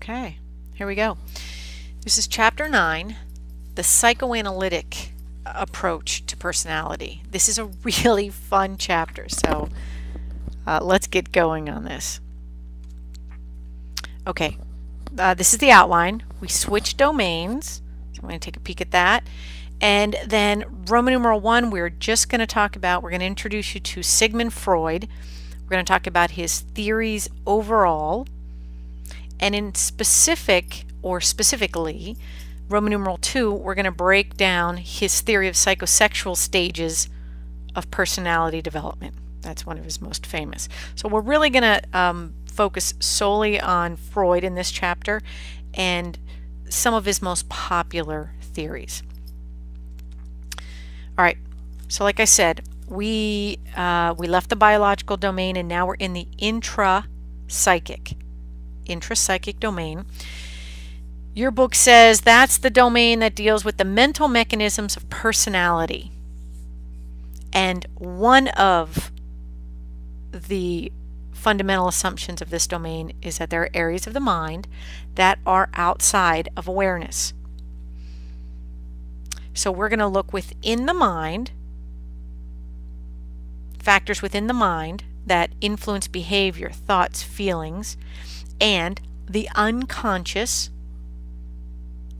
Okay, here we go. This is chapter 9, the psychoanalytic approach to personality. This is a really fun chapter, so let's get going on this. Okay, this is the outline. We switch domains, so I'm going to take a peek at that. And then Roman numeral 1, we're just going to talk about, we're going to introduce you to Sigmund Freud. We're going to talk about his theories overall. And in specifically, Roman numeral 2, we're going to break down his theory of psychosexual stages of personality development. That's one of his most famous. So we're really going to focus solely on Freud in this chapter and some of his most popular theories. All right, so like I said, we left the biological domain and now we're in the intrapsychic domain. Your book says that's the domain that deals with the mental mechanisms of personality. And one of the fundamental assumptions of this domain is that there are areas of the mind that are outside of awareness. So we're going to look within the mind, factors within the mind that influence behavior, thoughts, feelings, and the unconscious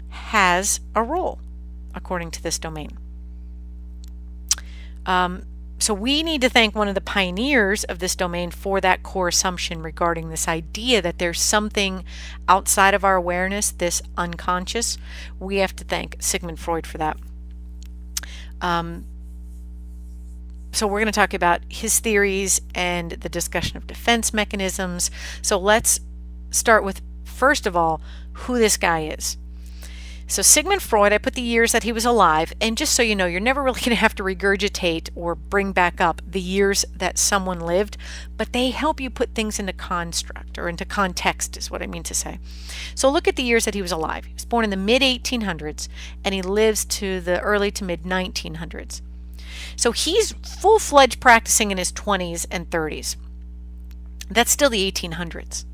has a role according to this domain. So we need to thank one of the pioneers of this domain for that core assumption regarding this idea that there's something outside of our awareness, this unconscious. We have to thank Sigmund Freud for that. So we're going to talk about his theories and the discussion of defense mechanisms. So let's start with, first of all, who this guy is. So Sigmund Freud, I put the years that he was alive, and just so you know, you're never really going to have to regurgitate or bring back up the years that someone lived, but they help you put things into construct or into context is what I mean to say. So look at the years that he was alive. He was born in the mid-1800s and he lives to the early to mid-1900s. So he's full-fledged practicing in his 20s and 30s. That's still the 1800s.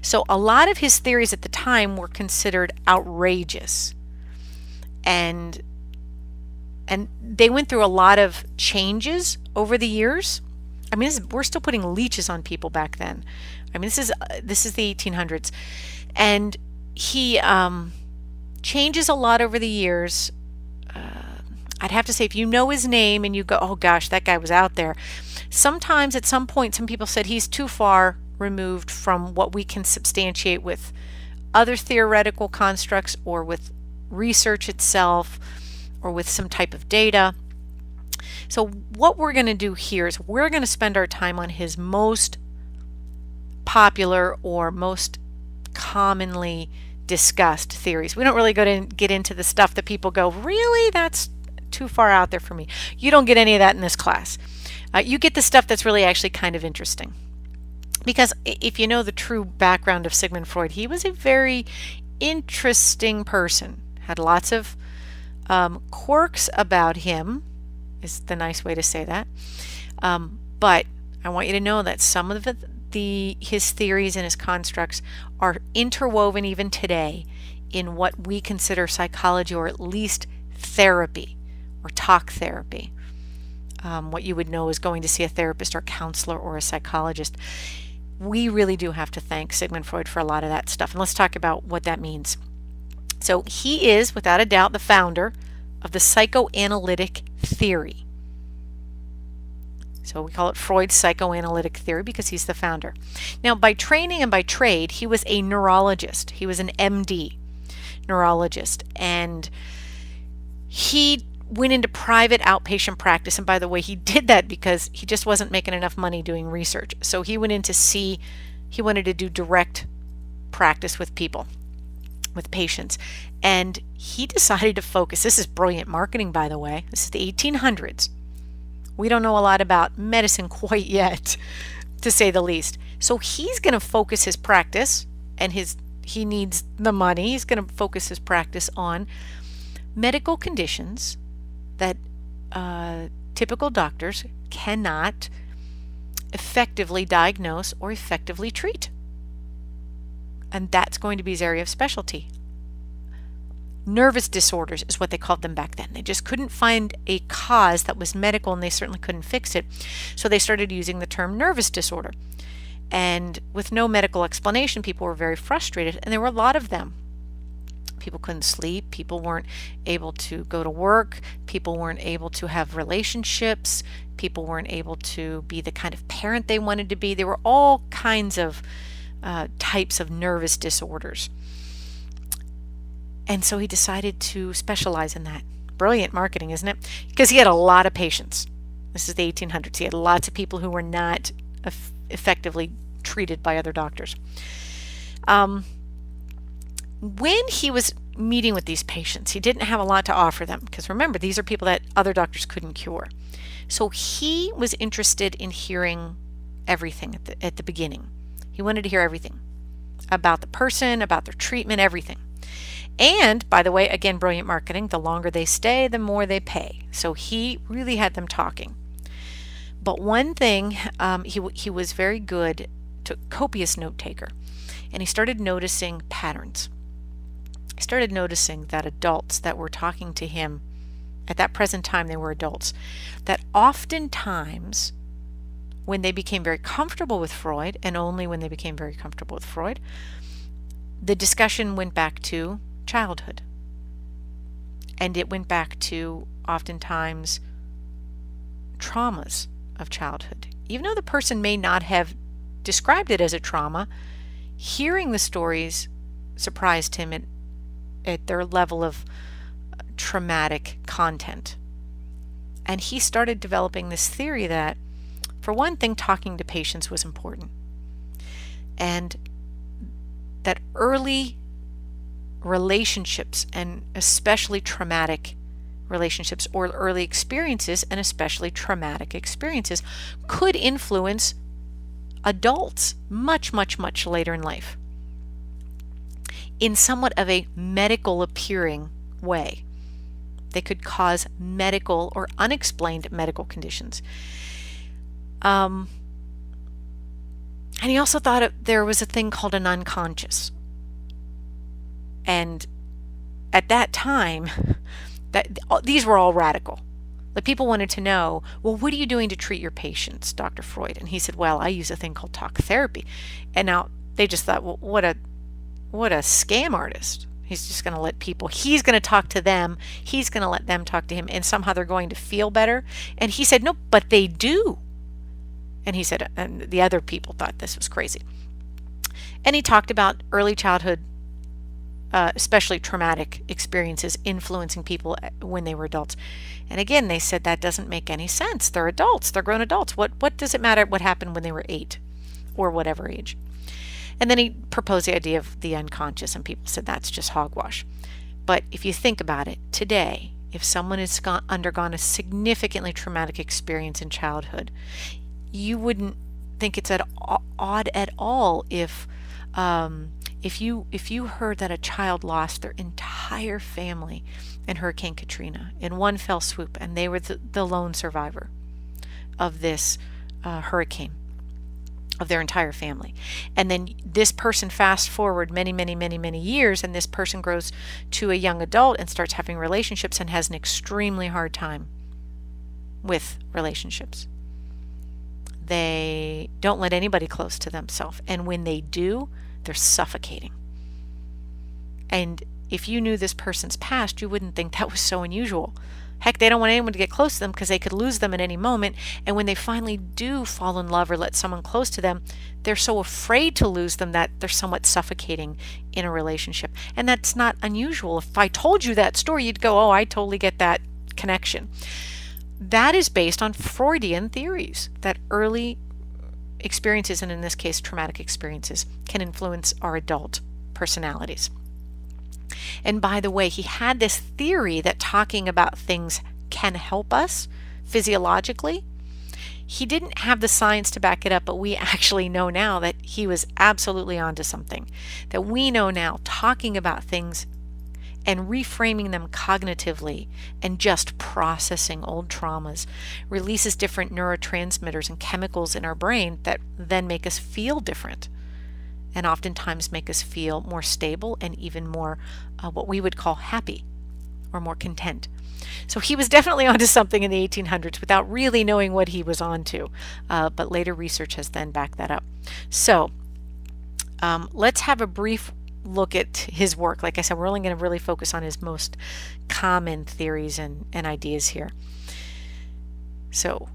So a lot of his theories at the time were considered outrageous. And they went through a lot of changes over the years. I mean, we're still putting leeches on people back then. I mean, this is the 1800s. And he changes a lot over the years. I'd have to say, if you know his name and you go, oh gosh, that guy was out there. Sometimes at some point, some people said he's too far removed from what we can substantiate with other theoretical constructs or with research itself or with some type of data. So what we're going to do here is we're going to spend our time on his most popular or most commonly discussed theories. We don't really get into the stuff that people go, really? That's too far out there for me. You don't get any of that in this class. You get the stuff that's really actually kind of interesting. Because if you know the true background of Sigmund Freud, he was a very interesting person. Had lots of quirks about him, is the nice way to say that. But I want you to know that some of his theories and his constructs are interwoven even today in what we consider psychology, or at least therapy or talk therapy. What you would know is going to see a therapist or counselor or a psychologist. We really do have to thank Sigmund Freud for a lot of that stuff. And let's talk about what that means. So he is, without a doubt, the founder of the psychoanalytic theory. So we call it Freud's psychoanalytic theory because he's the founder. Now, by training and by trade, he was a neurologist. He was an MD neurologist. And he went into private outpatient practice. And by the way, he did that because he just wasn't making enough money doing research. So he went in he wanted to do direct practice with people, with patients. And he decided to focus. This is brilliant marketing, by the way. This is the 1800s. We don't know a lot about medicine quite yet, to say the least. So he's going to focus his practice, and he needs the money. He's going to focus his practice on medical conditions that typical doctors cannot effectively diagnose or effectively treat. And that's going to be his area of specialty. Nervous disorders is what they called them back then. They just couldn't find a cause that was medical, and they certainly couldn't fix it. So they started using the term nervous disorder. And with no medical explanation, people were very frustrated, and there were a lot of them. People couldn't sleep, people weren't able to go to work, people weren't able to have relationships, people weren't able to be the kind of parent they wanted to be. There were all kinds of types of nervous disorders. And so he decided to specialize in that. Brilliant marketing, isn't it? Because he had a lot of patients. This is the 1800s. He had lots of people who were not effectively treated by other doctors. When he was meeting with these patients, he didn't have a lot to offer them, because remember, these are people that other doctors couldn't cure. So he was interested in hearing everything at the beginning. He wanted to hear everything about the person, about their treatment, everything. And, by the way, again, brilliant marketing, the longer they stay, the more they pay. So he really had them talking. But one thing, he was very good, copious note taker, and he started noticing patterns. He started noticing that adults that were talking to him, at that present time they were adults, that oftentimes when they became very comfortable with Freud, and only when they became very comfortable with Freud, the discussion went back to childhood. And it went back to oftentimes traumas of childhood. Even though the person may not have described it as a trauma, hearing the stories surprised him at their level of traumatic content. And he started developing this theory that, for one thing, talking to patients was important. And that early relationships, and especially traumatic relationships or early experiences, and especially traumatic experiences, could influence adults much, much, much later in life in somewhat of a medical appearing way. They could cause medical or unexplained medical conditions. And he also thought there was a thing called an unconscious. And at that time, these were all radical. The people wanted to know, well, what are you doing to treat your patients, Dr. Freud? And he said, well, I use a thing called talk therapy. And now they just thought, well, what a scam artist. He's just going to let people, he's going to talk to them, he's going to let them talk to him, and somehow they're going to feel better. And he said, no, but they do. And he said, and the other people thought this was crazy. And he talked about early childhood, especially traumatic experiences influencing people when they were adults. And again, they said that doesn't make any sense. They're adults. They're grown adults. What does it matter what happened when they were 8 or whatever age? And then he proposed the idea of the unconscious, and people said that's just hogwash. But if you think about it, today, if someone has undergone a significantly traumatic experience in childhood, you wouldn't think it's odd at all if you heard that a child lost their entire family in Hurricane Katrina in one fell swoop, and they were the lone survivor of this hurricane, of their entire family. And then this person fast forward many, many, many, many years, and this person grows to a young adult and starts having relationships and has an extremely hard time with relationships. They don't let anybody close to themselves, and when they do, they're suffocating. And if you knew this person's past, you wouldn't think that was so unusual. Heck, they don't want anyone to get close to them because they could lose them at any moment. And when they finally do fall in love or let someone close to them, they're so afraid to lose them that they're somewhat suffocating in a relationship. And that's not unusual. If I told you that story, you'd go, oh, I totally get that connection. That is based on Freudian theories that early experiences, and in this case traumatic experiences, can influence our adult personalities. And by the way, he had this theory that talking about things can help us physiologically. He didn't have the science to back it up, but we actually know now that he was absolutely onto something. That we know now talking about things and reframing them cognitively and just processing old traumas releases different neurotransmitters and chemicals in our brain that then make us feel different. and oftentimes make us feel more stable and even more what we would call happy or more content. So he was definitely onto something in the 1800s without really knowing what he was onto, but later research has then backed that up. So let's have a brief look at his work. Like I said, we're only going to really focus on his most common theories and ideas here. So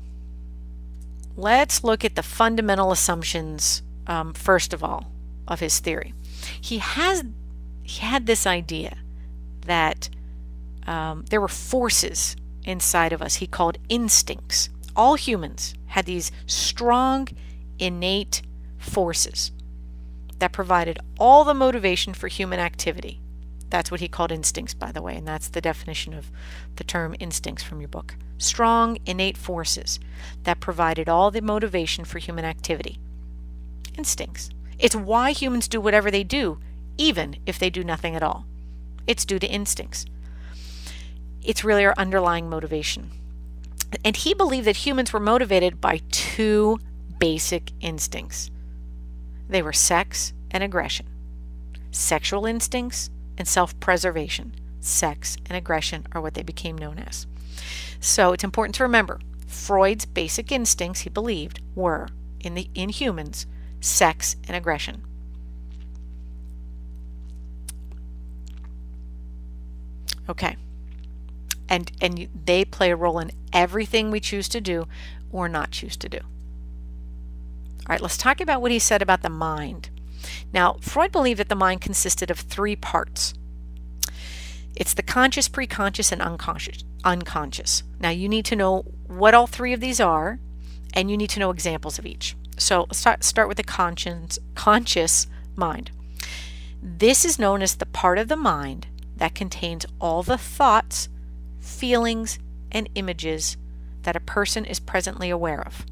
let's look at the fundamental assumptions first of all of his theory. He had this idea that there were forces inside of us he called instincts. All humans had these strong, innate forces that provided all the motivation for human activity. That's what he called instincts, by the way, and that's the definition of the term instincts from your book. Strong, innate forces that provided all the motivation for human activity. Instincts. It's why humans do whatever they do, even if they do nothing at all. It's due to instincts. It's really our underlying motivation. And he believed that humans were motivated by two basic instincts. They were sex and aggression. Sexual instincts and self-preservation. Sex and aggression are what they became known as. So it's important to remember, Freud's basic instincts, he believed, were, in humans, sex and aggression. Okay. And they play a role in everything we choose to do or not choose to do. All right, let's talk about what he said about the mind. Now, Freud believed that the mind consisted of three parts. It's the conscious, preconscious, and unconscious. Now, you need to know what all three of these are, and you need to know examples of each. So let's start with the conscious mind. This is known as the part of the mind that contains all the thoughts, feelings, and images that a person is presently aware of.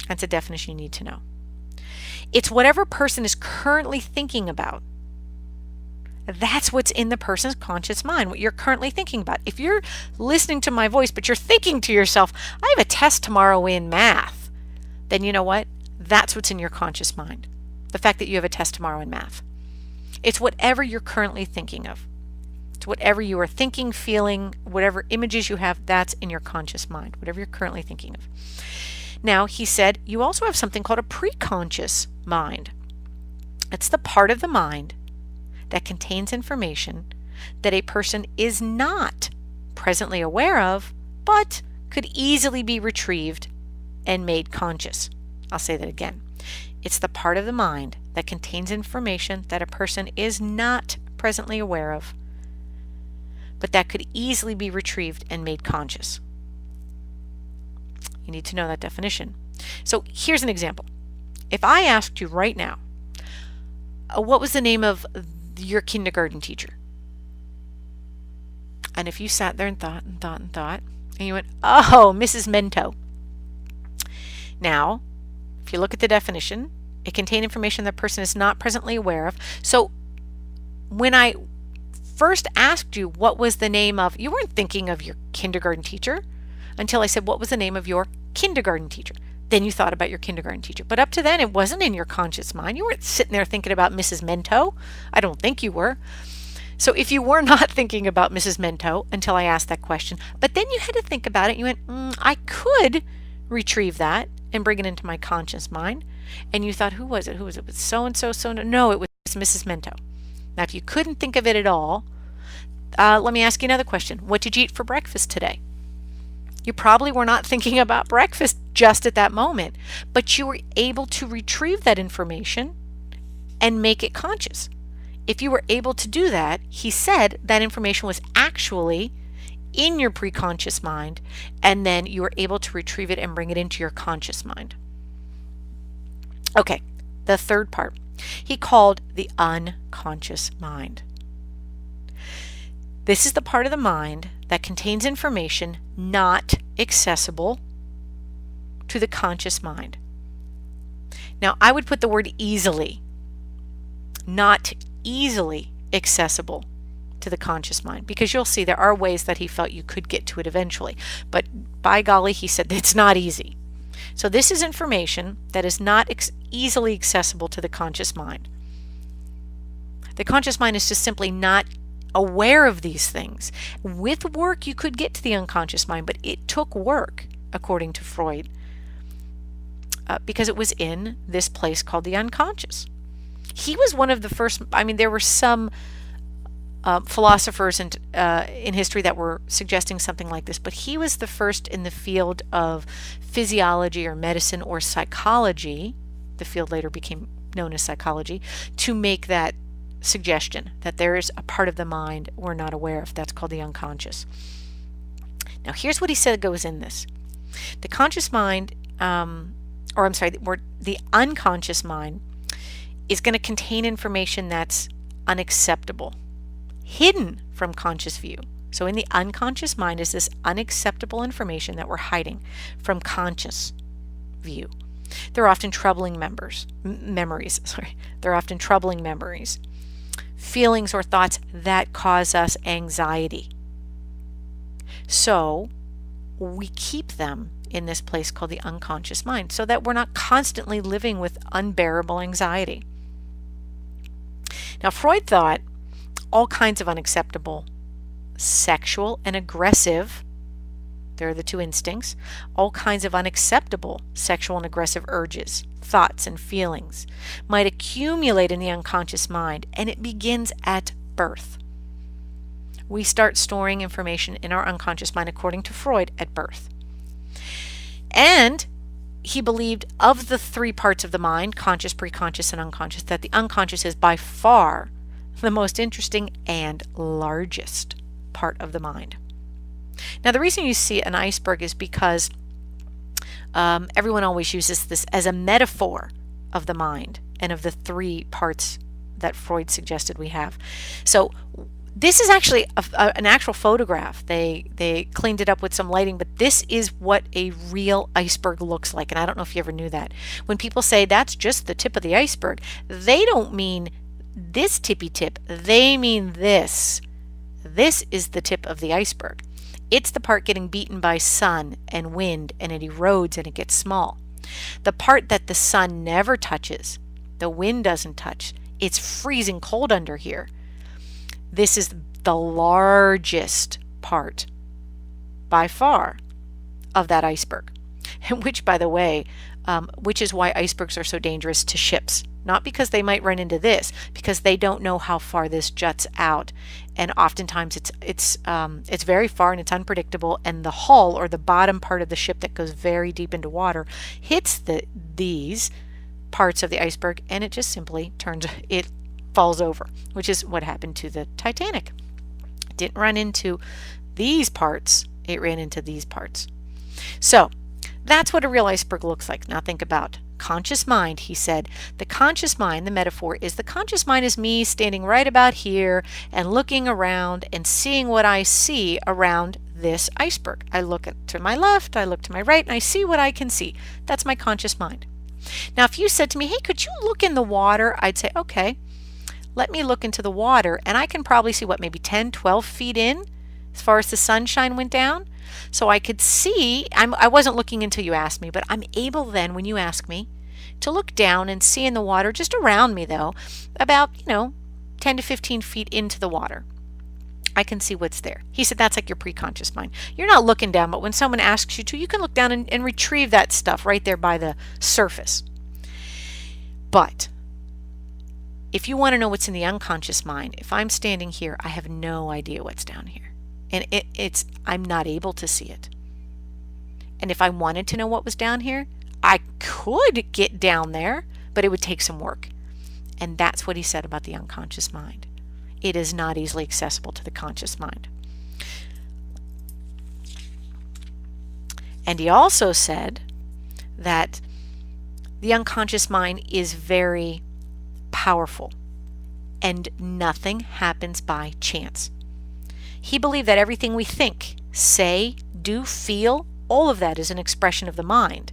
That's a definition you need to know. It's whatever person is currently thinking about. That's what's in the person's conscious mind, what you're currently thinking about. If you're listening to my voice, but you're thinking to yourself, I have a test tomorrow in math, then you know what? That's what's in your conscious mind. The fact that you have a test tomorrow in math. It's whatever you're currently thinking of. It's whatever you are thinking, feeling, whatever images you have, that's in your conscious mind, whatever you're currently thinking of. Now, he said, you also have something called a preconscious mind. It's the part of the mind that contains information that a person is not presently aware of, but could easily be retrieved and made conscious. I'll say that again. It's the part of the mind that contains information that a person is not presently aware of, but that could easily be retrieved and made conscious. You need to know that definition. So here's an example. If I asked you right now, what was the name of your kindergarten teacher? And if you sat there and thought and thought and thought, and you went, oh, Mrs. Mento. Now, if you look at the definition, it contained information that a person is not presently aware of. So when I first asked you what was the name of, you weren't thinking of your kindergarten teacher until I said, what was the name of your kindergarten teacher? Then you thought about your kindergarten teacher. But up to then, it wasn't in your conscious mind. You weren't sitting there thinking about Mrs. Mento. I don't think you were. So if you were not thinking about Mrs. Mento until I asked that question, but then you had to think about it, you went, I could retrieve that and bring it into my conscious mind. And you thought, who was it? Who was it? It was so-and-so, so-and-so. No, it was Mrs. Mento. Now, if you couldn't think of it at all, let me ask you another question. What did you eat for breakfast today? You probably were not thinking about breakfast just at that moment, but you were able to retrieve that information and make it conscious. If you were able to do that, he said that information was actually in your preconscious mind, and then you were able to retrieve it and bring it into your conscious mind. Okay, the third part, he called the unconscious mind. This is the part of the mind that contains information not accessible to the conscious mind. Now, I would put the word easily, not easily accessible to the conscious mind, because you'll see there are ways that he felt you could get to it eventually. But by golly, he said it's not easy. So this is information that is not easily accessible to the conscious mind. The conscious mind is just simply not aware of these things. With work, you could get to the unconscious mind, but it took work, according to Freud, because it was in this place called the unconscious. He was one of the first. I mean, there were some philosophers in history that were suggesting something like this, but he was the first in the field of physiology or medicine or psychology, the field later became known as psychology, to make that suggestion that there is a part of the mind we're not aware of. That's called the unconscious. Now here's what he said goes in this. The conscious mind, the unconscious mind is going to contain information that's unacceptable, hidden from conscious view. So in the unconscious mind is this unacceptable information that we're hiding from conscious view. They're often troubling memories. They're often troubling memories, feelings or thoughts that cause us anxiety. So we keep them in this place called the unconscious mind so that we're not constantly living with unbearable anxiety. Now Freud thought all kinds of unacceptable sexual and aggressive, there are the two instincts, all kinds of unacceptable sexual and aggressive urges, thoughts and feelings might accumulate in the unconscious mind, and it begins at birth. We start storing information in our unconscious mind, according to Freud, at birth. And he believed of the three parts of the mind, conscious, preconscious, and unconscious, that the unconscious is by far the most interesting and largest part of the mind. Now, the reason you see an iceberg is because everyone always uses this as a metaphor of the mind and of the three parts that Freud suggested we have. So this is actually an actual photograph. They cleaned it up with some lighting, but this is what a real iceberg looks like. And I don't know if you ever knew that. When people say that's just the tip of the iceberg, they don't mean this tippy tip. They mean this. This is the tip of the iceberg. It's the part getting beaten by sun and wind, and it erodes and it gets small. The part that the sun never touches, the wind doesn't touch, it's freezing cold under here. This is the largest part, by far, of that iceberg. Which, by the way, which is why icebergs are so dangerous to ships. Not because they might run into this, because they don't know how far this juts out, and oftentimes it's very far and it's unpredictable. And the hull, or the bottom part of the ship that goes very deep into water, hits these parts of the iceberg, and it just simply it falls over, which is what happened to the Titanic. It didn't run into these parts; it ran into these parts. So that's what a real iceberg looks like. Now think about conscious mind. He said the conscious mind, the metaphor is the conscious mind is me standing right about here and looking around and seeing what I see around this iceberg. I look to my left, I look to my right, and I see what I can see. That's my conscious mind. Now if you said to me, hey, could you look in the water? I'd say, okay, let me look into the water, and I can probably see maybe 10, 12 feet in as far as the sunshine went down. So I could see, I wasn't looking until you asked me, but I'm able then, when you ask me, to look down and see in the water, just around me though, about, 10 to 15 feet into the water. I can see what's there. He said that's like your preconscious mind. You're not looking down, but when someone asks you to, you can look down and retrieve that stuff right there by the surface. But if you want to know what's in the unconscious mind, if I'm standing here, I have no idea what's down here. And I'm not able to see it. And if I wanted to know what was down here, I could get down there, but it would take some work. And that's what he said about the unconscious mind. It is not easily accessible to the conscious mind. And he also said that the unconscious mind is very powerful and nothing happens by chance. He believed that everything we think, say, do, feel, all of that is an expression of the mind.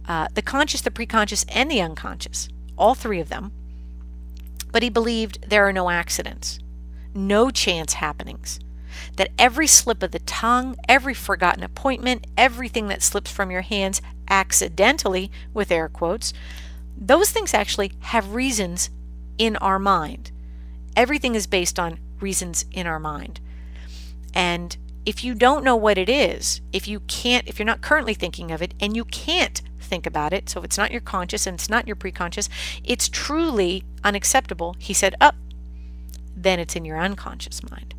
The conscious, the preconscious, and the unconscious, all three of them. But he believed there are no accidents, no chance happenings. that every slip of the tongue, every forgotten appointment, everything that slips from your hands accidentally, with air quotes, those things actually have reasons in our mind. Everything is based on reasons in our mind. And if you don't know what it is, if you're not currently thinking of it and you can't think about it, so if it's not your conscious and it's not your preconscious, it's truly unacceptable, he said, then it's in your unconscious mind.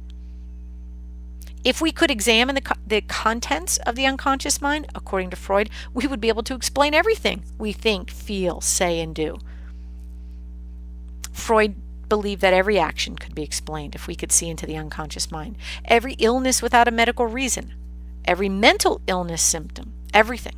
If we could examine the contents of the unconscious mind, according to Freud, we would be able to explain everything we think, feel, say, and do. Freud believed that every action could be explained if we could see into the unconscious mind. Every illness without a medical reason, every mental illness symptom, everything.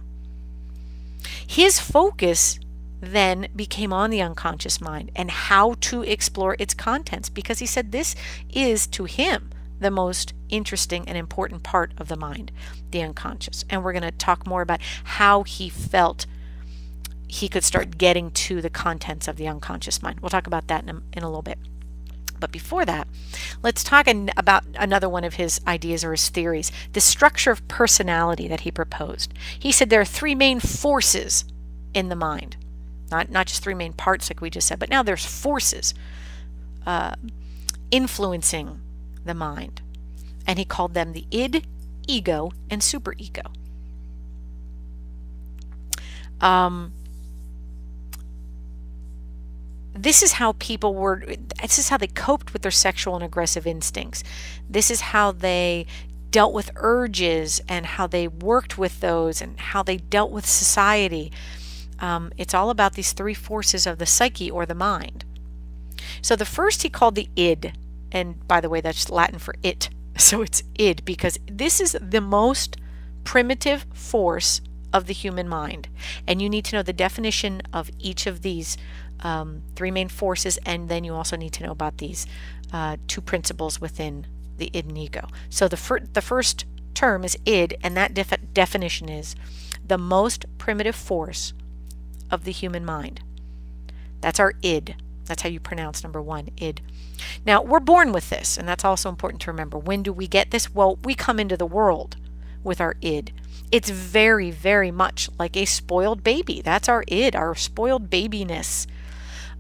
His focus then became on the unconscious mind and how to explore its contents, because he said this is, to him, the most interesting and important part of the mind, the unconscious. And we're going to talk more about how he felt he could start getting to the contents of the unconscious mind. We'll talk about that in a little bit. But before that, let's talk about another one of his ideas or his theories, the structure of personality that he proposed. He said there are three main forces in the mind. Not just three main parts like we just said, but now there's forces influencing the mind. And he called them the id, ego, and superego. This is how this is how they coped with their sexual and aggressive instincts. This is how they dealt with urges and how they worked with those and how they dealt with society. It's all about these three forces of the psyche or the mind. So the first he called the id, and by the way, that's Latin for it. So it's id because this is the most primitive force of the human mind. And you need to know the definition of each of these three main forces, and then you also need to know about these two principles within the id and ego. So the first term is id, and that definition is the most primitive force of the human mind. That's our id. That's how you pronounce number one, id. Now, we're born with this, and that's also important to remember. When do we get this? Well, we come into the world with our id. It's very, very much like a spoiled baby. That's our id, our spoiled babiness.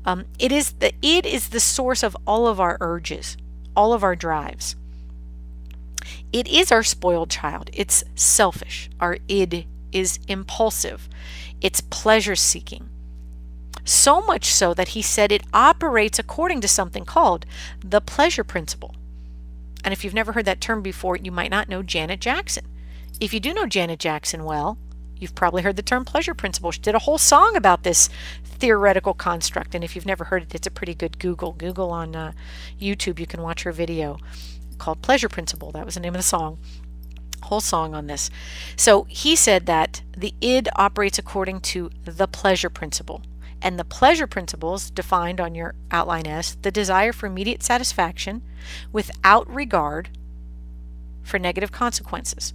The id is the source of all of our urges, all of our drives. It is our spoiled child. It's selfish. Our id is impulsive. It's pleasure-seeking. So much so that he said it operates according to something called the pleasure principle. And if you've never heard that term before, you might not know Janet Jackson. If you do know Janet Jackson well, you've probably heard the term pleasure principle. She did a whole song about this theoretical construct. And if you've never heard it, it's a pretty good Google. Google on YouTube. You can watch her video called Pleasure Principle. That was the name of the song. Whole song on this. So he said that the id operates according to the pleasure principle. And the pleasure principle is defined on your outline as the desire for immediate satisfaction without regard for negative consequences.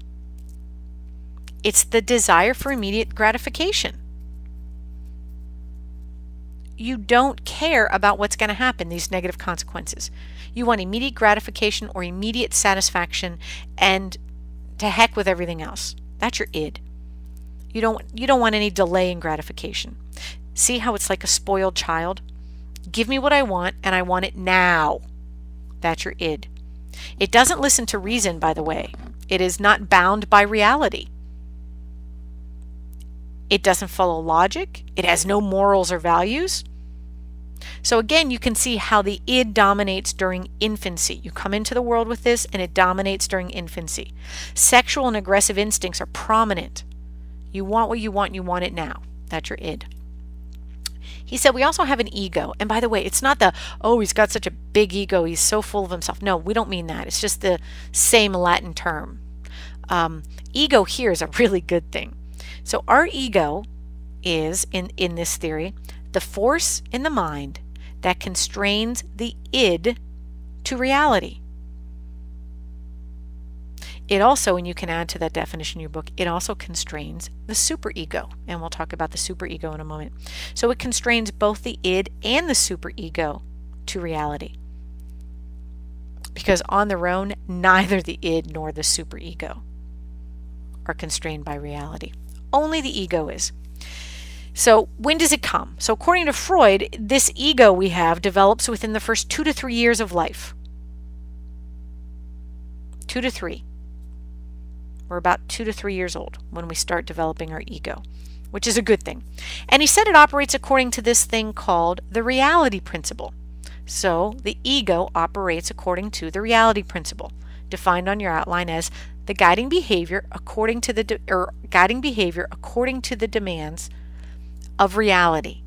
It's the desire for immediate gratification. You don't care about what's going to happen, these negative consequences. You want immediate gratification or immediate satisfaction, and to heck with everything else. That's your id. You don't want any delay in gratification. See how it's like a spoiled child? Give me what I want, and I want it now. That's your id. It doesn't listen to reason, by the way. It is not bound by reality. It doesn't follow logic. It has no morals or values. So again, you can see how the id dominates during infancy. You come into the world with this, and it dominates during infancy. Sexual and aggressive instincts are prominent. You want what you want, and you want it now. That's your id. He said we also have an ego. And by the way, it's not he's got such a big ego, he's so full of himself. No, we don't mean that. It's just the same Latin term. Ego here is a really good thing. So our ego is, in this theory, the force in the mind that constrains the id to reality. It also, and you can add to that definition in your book, it also constrains the superego. And we'll talk about the superego in a moment. So it constrains both the id and the superego to reality. because on their own, neither the id nor the superego are constrained by reality. Only the ego is. So when does it come? So according to Freud, this ego we have develops within the first 2 to 3 years of life. 2 to 3. We're about 2 to 3 years old when we start developing our ego, which is a good thing. And he said it operates according to this thing called the reality principle. So the ego operates according to the reality principle, defined on your outline as the guiding behavior according to the demands of reality.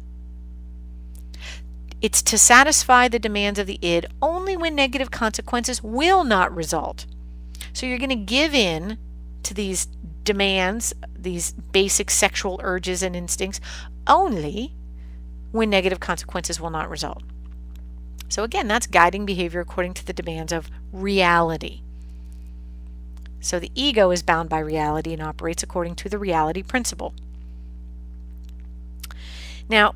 It's to satisfy the demands of the id only when negative consequences will not result. So you're going to give in to these demands, these basic sexual urges and instincts, only when negative consequences will not result. So again, that's guiding behavior according to the demands of reality. So the ego is bound by reality and operates according to the reality principle. Now,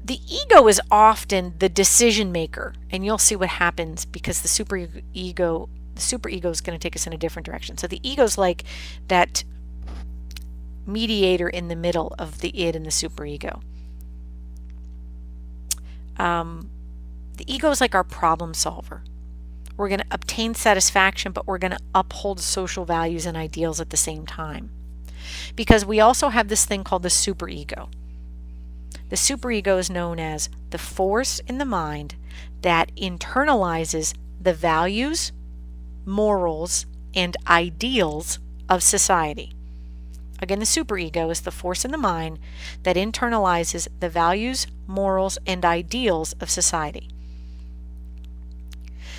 the ego is often the decision maker, and you'll see what happens because the superego is going to take us in a different direction. So the ego is like that mediator in the middle of the id and the superego. The ego is like our problem solver. We're going to obtain satisfaction, but we're going to uphold social values and ideals at the same time. Because we also have this thing called the superego. The superego is known as the force in the mind that internalizes the values, morals, and ideals of society. Again, the superego is the force in the mind that internalizes the values, morals, and ideals of society.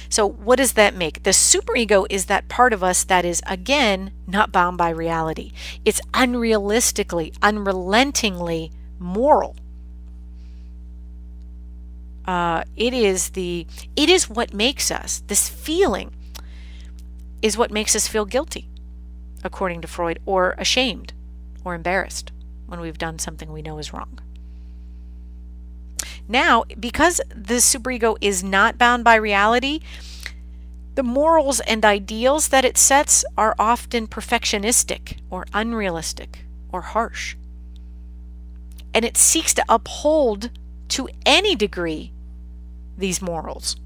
So what does that make? The superego is that part of us that is, again, not bound by reality. It's unrealistically, unrelentingly moral. It is what makes us, this feeling is what makes us feel guilty, according to Freud, or ashamed or embarrassed when we've done something we know is wrong. Now, because the superego is not bound by reality, the morals and ideals that it sets are often perfectionistic or unrealistic or harsh. And it seeks to uphold to any degree these morals.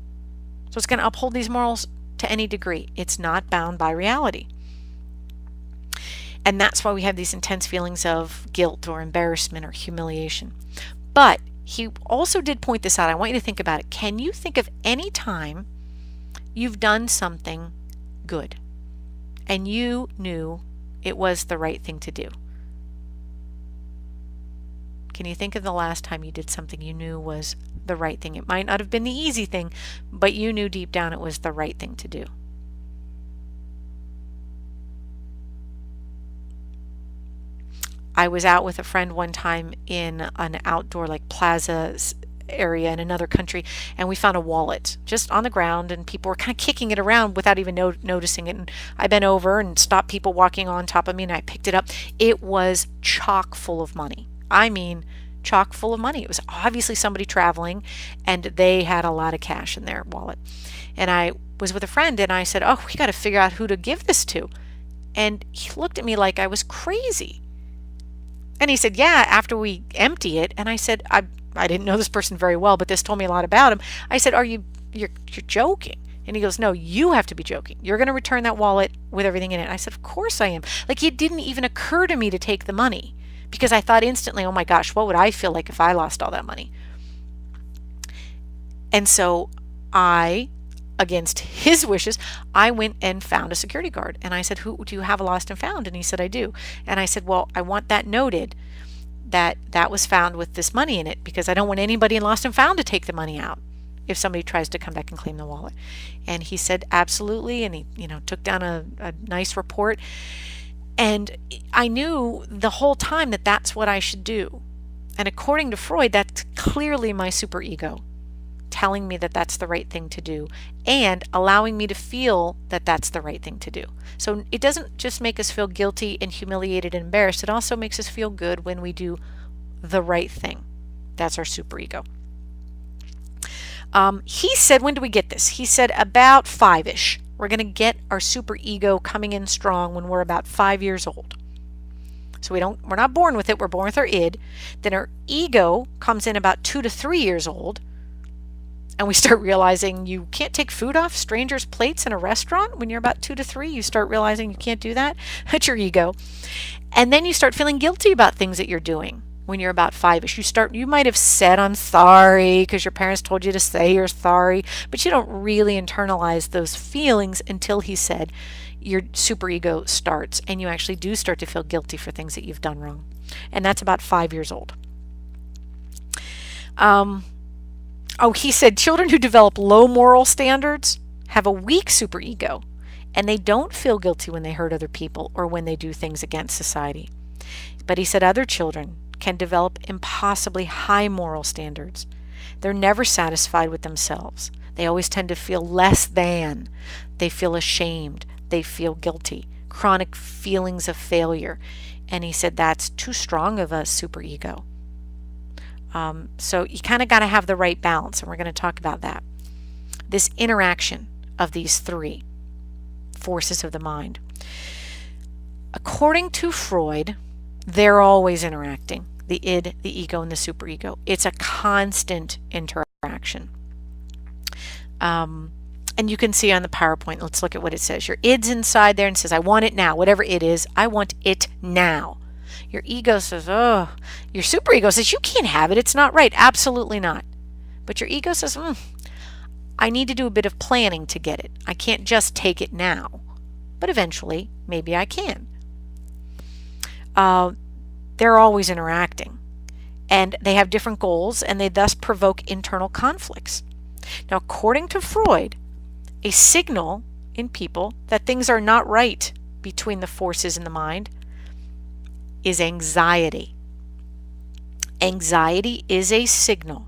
So it's going to uphold these morals to any degree. It's not bound by reality. And that's why we have these intense feelings of guilt or embarrassment or humiliation. But he also did point this out. I want you to think about it. Can you think of any time you've done something good and you knew it was the right thing to do? Can you think of the last time you did something you knew was the right thing? It might not have been the easy thing, but you knew deep down it was the right thing to do. I was out with a friend one time in an outdoor like plaza area in another country, and we found a wallet just on the ground, and people were kind of kicking it around without even noticing it. And I bent over and stopped people walking on top of me, and I picked it up. It was chock full of money. I mean, chock full of money. It was obviously somebody traveling, and they had a lot of cash in their wallet. And I was with a friend, and I said, "Oh, we got to figure out who to give this to." And he looked at me like I was crazy. And he said, "Yeah, after we empty it." And I said, I didn't know this person very well, but this told me a lot about him. I said, you're joking?" And he goes, "No, you have to be joking. You're going to return that wallet with everything in it." I said, "Of course I am." Like, it didn't even occur to me to take the money because I thought instantly, oh my gosh, what would I feel like if I lost all that money? And so I, against his wishes, I went and found a security guard. And I said, "Who do you have a lost and found?" And he said, "I do." And I said, "Well, I want that noted that that was found with this money in it, because I don't want anybody in lost and found to take the money out if somebody tries to come back and claim the wallet." And he said, "Absolutely." And he, took down a nice report. And I knew the whole time that that's what I should do. And according to Freud, that's clearly my superego telling me that that's the right thing to do and allowing me to feel that that's the right thing to do. So it doesn't just make us feel guilty and humiliated and embarrassed. It also makes us feel good when we do the right thing. That's our superego. He said, when do we get this? He said about 5-ish. We're going to get our superego coming in strong when we're about 5 years old. So we're not born with it, we're born with our id. Then our ego comes in about 2 to 3 years old, and we start realizing you can't take food off strangers' plates in a restaurant when you're about 2 to 3. You start realizing you can't do that. That's your ego. And then you start feeling guilty about things that you're doing when you're about 5-ish. You might have said, I'm sorry, because your parents told you to say you're sorry, but you don't really internalize those feelings until he said your superego starts, and you actually do start to feel guilty for things that you've done wrong. And that's about 5 years old. He said children who develop low moral standards have a weak superego, and they don't feel guilty when they hurt other people or when they do things against society. But he said other children can develop impossibly high moral standards. They're never satisfied with themselves. They always tend to feel less than. They feel ashamed. They feel guilty. Chronic feelings of failure. And he said that's too strong of a superego. So you kind of got to have the right balance, and we're going to talk about that. This interaction of these three forces of the mind. According to Freud, they're always interacting, the id, the ego, and the superego. It's a constant interaction. And you can see on the PowerPoint, let's look at what it says. Your id's inside there and says, I want it now. Whatever it is, I want it now. Your ego says, oh. Your superego says, you can't have it. It's not right. Absolutely not. But your ego says, I need to do a bit of planning to get it. I can't just take it now. But eventually, maybe I can. They're always interacting. And they have different goals, and they thus provoke internal conflicts. Now, according to Freud, a signal in people that things are not right between the forces in the mind is anxiety. Anxiety is a signal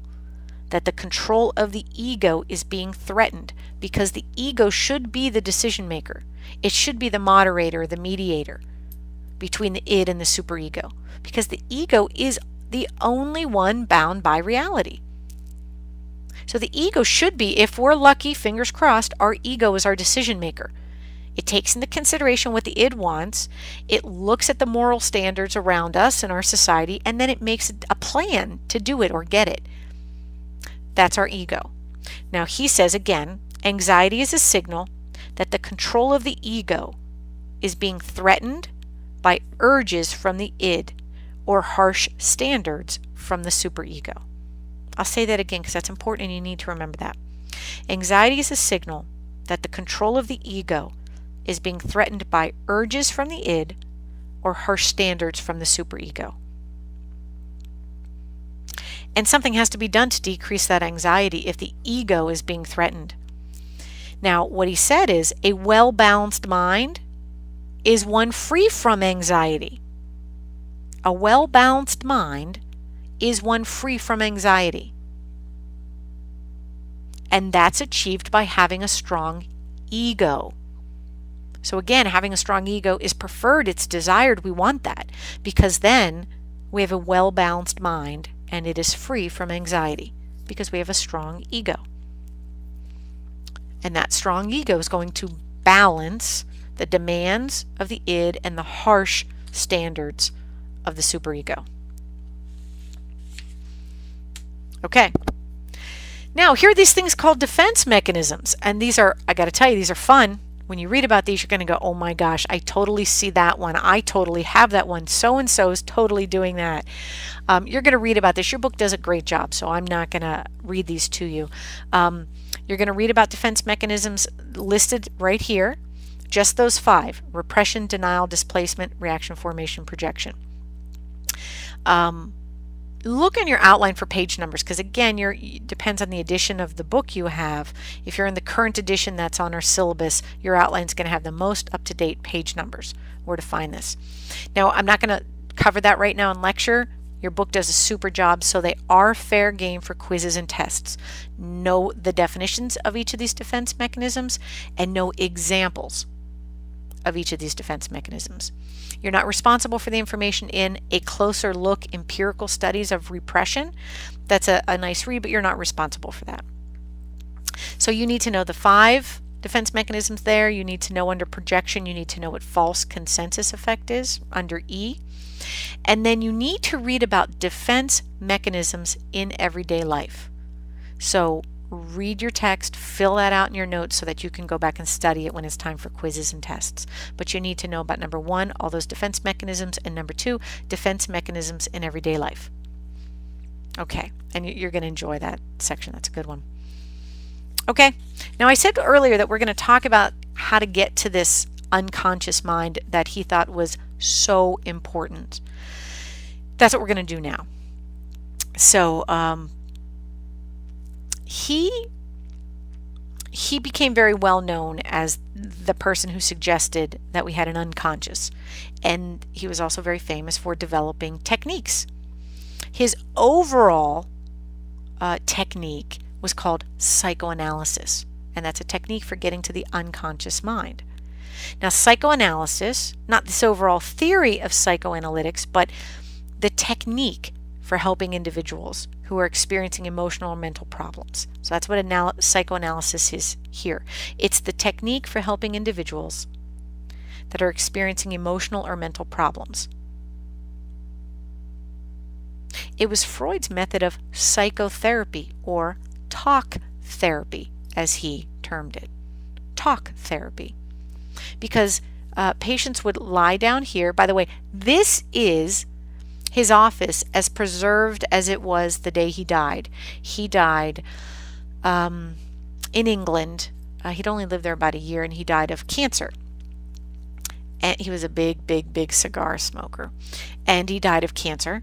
that the control of the ego is being threatened, because the ego should be the decision maker. It should be the moderator, the mediator between the id and the superego, because the ego is the only one bound by reality. So the ego should be, if we're lucky, fingers crossed, our ego is our decision maker. It takes into consideration what the id wants. It looks at the moral standards around us in our society, and then it makes a plan to do it or get it. That's our ego. Now he says again, anxiety is a signal that the control of the ego is being threatened by urges from the id or harsh standards from the superego. I'll say that again because that's important and you need to remember that. Anxiety is a signal that the control of the ego is being threatened by urges from the id or harsh standards from the superego. And something has to be done to decrease that anxiety if the ego is being threatened. Now, what he said is a well-balanced mind is one free from anxiety. A well-balanced mind is one free from anxiety. And that's achieved by having a strong ego. So again, having a strong ego is preferred, it's desired, we want that, because then we have a well-balanced mind and it is free from anxiety because we have a strong ego. And that strong ego is going to balance the demands of the id and the harsh standards of the superego. Okay. Now, here are these things called defense mechanisms. And these are, I got to tell you, these are fun. When you read about these, you're going to go, oh my gosh, I totally see that one. I totally have that one. So-and-so is totally doing that. You're going to read about this. Your book does a great job, so I'm not going to read these to you. You're going to read about defense mechanisms listed right here. Just those 5: repression, denial, displacement, reaction, formation, projection. Look in your outline for page numbers because, again, it depends on the edition of the book you have. If you're in the current edition that's on our syllabus, your outline is going to have the most up-to-date page numbers where to find this. Now, I'm not going to cover that right now in lecture. Your book does a super job, so they are fair game for quizzes and tests. Know the definitions of each of these defense mechanisms and know examples of each of these defense mechanisms. You're not responsible for the information in A Closer Look, Empirical Studies of Repression. That's a nice read, but you're not responsible for that. So you need to know the 5 defense mechanisms there. You need to know under projection, you need to know what false consensus effect is under E. And then you need to read about defense mechanisms in everyday life. So read your text, fill that out in your notes so that you can go back and study it when it's time for quizzes and tests. But you need to know about number 1, all those defense mechanisms, and number 2, defense mechanisms in everyday life. Okay, and you're going to enjoy that section. That's a good one. Okay, now I said earlier that we're going to talk about how to get to this unconscious mind that he thought was so important. That's what we're going to do now. So he became very well known as the person who suggested that we had an unconscious, and he was also very famous for developing techniques. His overall technique was called psychoanalysis, and that's a technique for getting to the unconscious mind. Now, psychoanalysis, not this overall theory of psychoanalytics, but the technique for helping individuals who are experiencing emotional or mental problems. So that's what psychoanalysis is here. It's the technique for helping individuals that are experiencing emotional or mental problems. It was Freud's method of psychotherapy, or talk therapy, as he termed it. Talk therapy. Because patients would lie down here. By the way, this is his office as preserved as it was the day he died. He died in England. He'd only lived there about a year, and he died of cancer. And he was a big cigar smoker. And he died of cancer.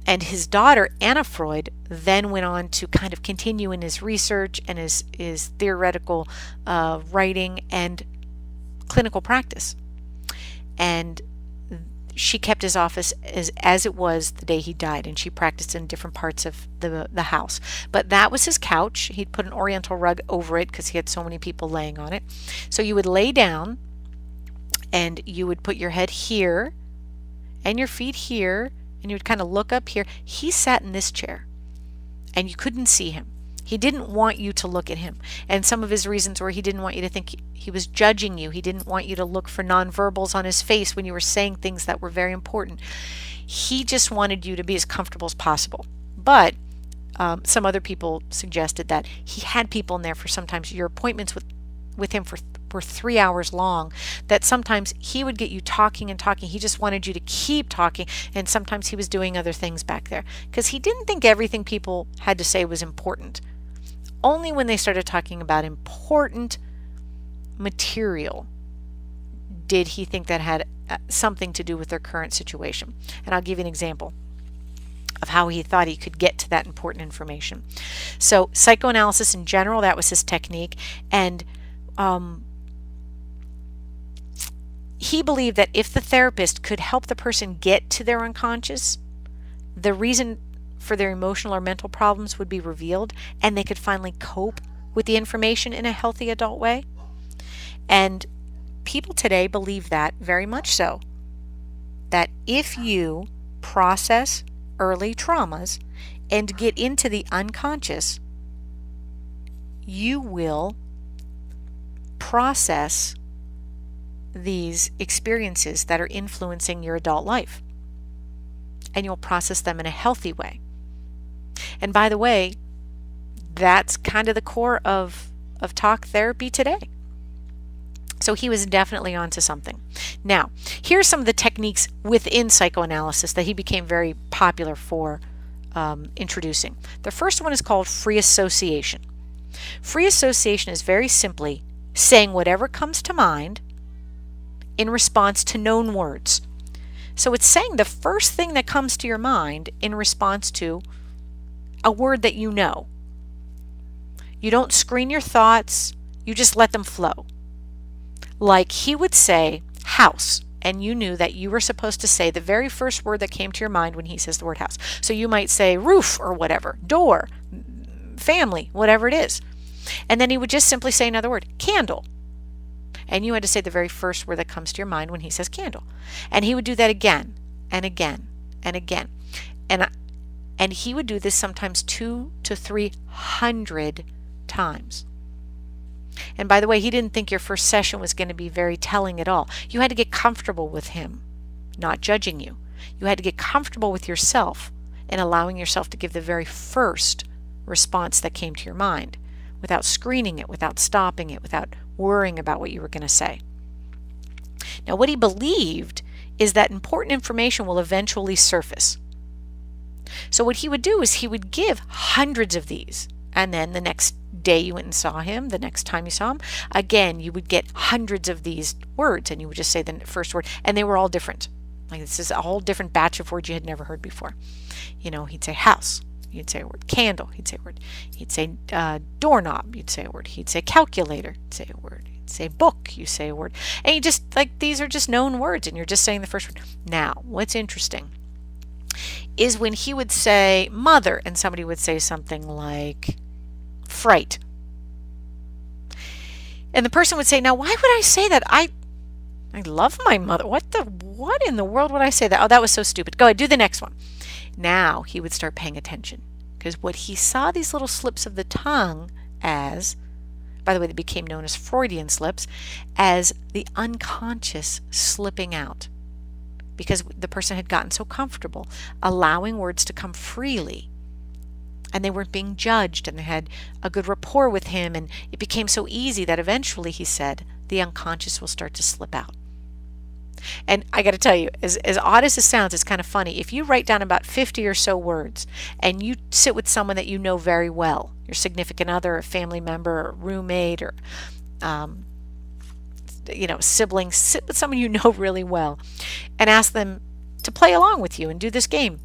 And his daughter, Anna Freud, then went on to kind of continue in his research and his theoretical writing and clinical practice. And she kept his office as it was the day he died, and she practiced in different parts of the house. But that was his couch. He'd put an oriental rug over it because he had so many people laying on it. So you would lay down, and you would put your head here and your feet here, and you would kind of look up here. He sat in this chair, and you couldn't see him. He didn't want you to look at him. And some of his reasons were he didn't want you to think he was judging you. He didn't want you to look for nonverbals on his face when you were saying things that were very important. He just wanted you to be as comfortable as possible. But some other people suggested that he had people in there for sometimes your appointments with him were 3 hours long, that sometimes he would get you talking and talking. He just wanted you to keep talking, and sometimes he was doing other things back there because he didn't think everything people had to say was important. Only when they started talking about important material did he think that had something to do with their current situation. And I'll give you an example of how he thought he could get to that important information. So psychoanalysis in general, that was his technique. And he believed that if the therapist could help the person get to their unconscious, the reason for their emotional or mental problems would be revealed, and they could finally cope with the information in a healthy adult way. And people today believe that very much so, that if you process early traumas and get into the unconscious, you will process these experiences that are influencing your adult life, and you'll process them in a healthy way. And by the way, that's kind of the core of talk therapy today. So he was definitely onto something. Now, here's some of the techniques within psychoanalysis that he became very popular for introducing. The first one is called free association. Free association is very simply saying whatever comes to mind in response to known words. So it's saying the first thing that comes to your mind in response to a word that you know. You don't screen your thoughts, you just let them flow. Like he would say house, and you knew that you were supposed to say the very first word that came to your mind when he says the word house. So you might say roof or whatever, door, family, whatever it is. And then he would just simply say another word, candle. And you had to say the very first word that comes to your mind when he says candle. And he would do that again and again and again. And he would do this sometimes 200 to 300 times. And by the way, he didn't think your first session was going to be very telling at all. You had to get comfortable with him not judging you. You had to get comfortable with yourself and allowing yourself to give the very first response that came to your mind without screening it, without stopping it, without worrying about what you were going to say. Now, what he believed is that important information will eventually surface. So what he would do is he would give hundreds of these, and then the next day you went and saw him, the next time you saw him, again, you would get hundreds of these words, and you would just say the first word, and they were all different. Like, this is a whole different batch of words you had never heard before. You know, he'd say house, you'd say a word. Candle, he'd say a word. He'd say doorknob, you'd say a word. He'd say calculator, you'd say a word. He'd say book, you say a word. And you just, like, these are just known words, and you're just saying the first word. Now, what's interesting is when he would say mother, and somebody would say something like fright. And the person would say, now, why would I say that? I love my mother. What in the world would I say that? Oh, that was so stupid. Go ahead, do the next one. Now he would start paying attention, because what he saw these little slips of the tongue as, by the way, they became known as Freudian slips, as the unconscious slipping out, because the person had gotten so comfortable allowing words to come freely, and they weren't being judged, and they had a good rapport with him, and it became so easy that eventually, he said, the unconscious will start to slip out. And I got to tell you, as odd as it sounds, it's kind of funny. If you write down about 50 or so words and you sit with someone that you know very well, your significant other, a family member, or roommate, or sibling, sit with someone you know really well and ask them to play along with you and do this game.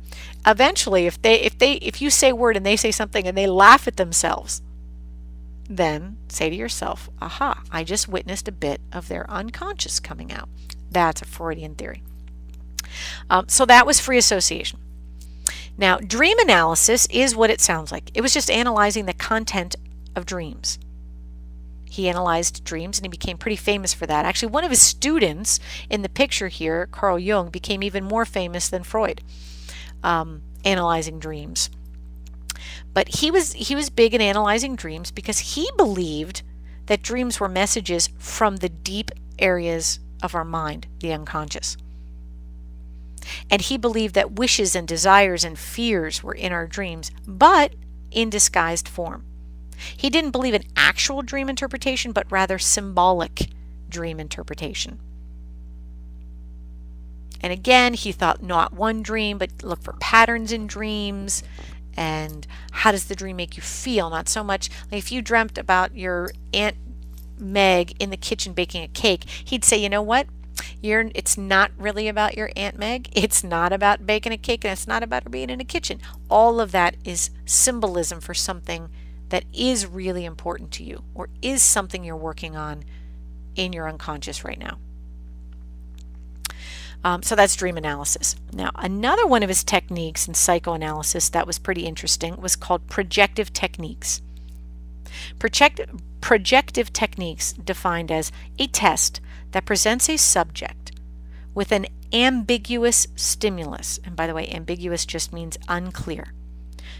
Eventually, if you say a word and they say something and they laugh at themselves, then say to yourself, aha, I just witnessed a bit of their unconscious coming out. That's a Freudian theory. So that was free association. Now, dream analysis is what it sounds like. It was just analyzing the content of dreams. He analyzed dreams, and he became pretty famous for that. Actually, one of his students in the picture here, Carl Jung, became even more famous than Freud, analyzing dreams. But he was big in analyzing dreams because he believed that dreams were messages from the deep areas of our mind, the unconscious. And he believed that wishes and desires and fears were in our dreams, but in disguised form. He didn't believe in actual dream interpretation, but rather symbolic dream interpretation. And again, he thought not one dream, but look for patterns in dreams. And how does the dream make you feel? Not so much like if you dreamt about your Aunt Meg in the kitchen baking a cake, he'd say, you know what? It's not really about your Aunt Meg. It's not about baking a cake, and it's not about her being in a kitchen. All of that is symbolism for something that is really important to you, or is something you're working on in your unconscious right now. So that's dream analysis. Now, another one of his techniques in psychoanalysis that was pretty interesting was called projective techniques. Projective techniques defined as a test that presents a subject with an ambiguous stimulus. And by the way, ambiguous just means unclear.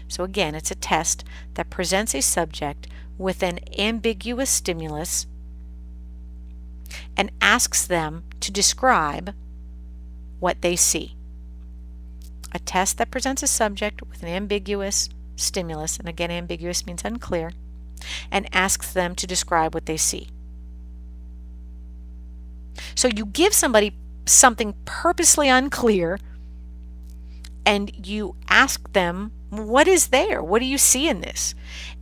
So again, it's a test that presents a subject with an ambiguous stimulus and asks them to describe what they see. A test that presents a subject with an ambiguous stimulus, and again, ambiguous means unclear, and asks them to describe what they see. So you give somebody something purposely unclear, and you ask them, what is there? What do you see in this?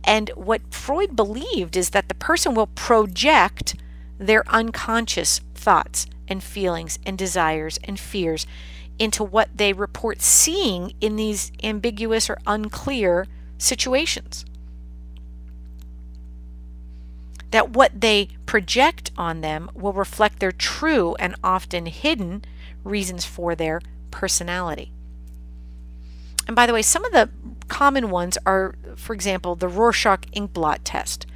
And what Freud believed is that the person will project their unconscious thoughts and feelings and desires and fears into what they report seeing in these ambiguous or unclear situations. That what they project on them will reflect their true and often hidden reasons for their personality. And by the way, some of the common ones are, for example, the Rorschach ink blot test.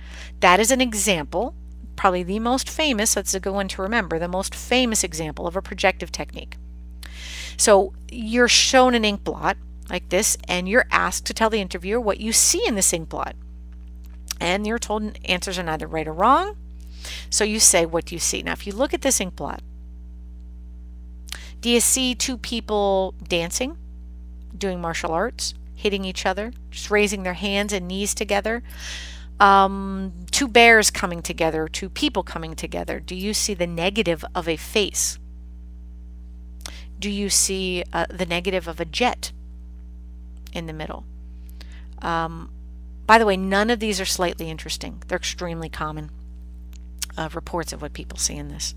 That is an example, probably the most famous, that's a good one to remember, the most famous example of a projective technique. So you're shown an ink blot like this, and you're asked to tell the interviewer what you see in this ink blot. And you're told answers are neither right or wrong. So you say, what do you see? Now, if you look at this ink blot, do you see two people dancing, doing martial arts, hitting each other, just raising their hands and knees together? Two bears coming together, two people coming together. Do you see the negative of a face? Do you see the negative of a jet in the middle? By the way, none of these are slightly interesting. They're extremely common reports of what people see in this.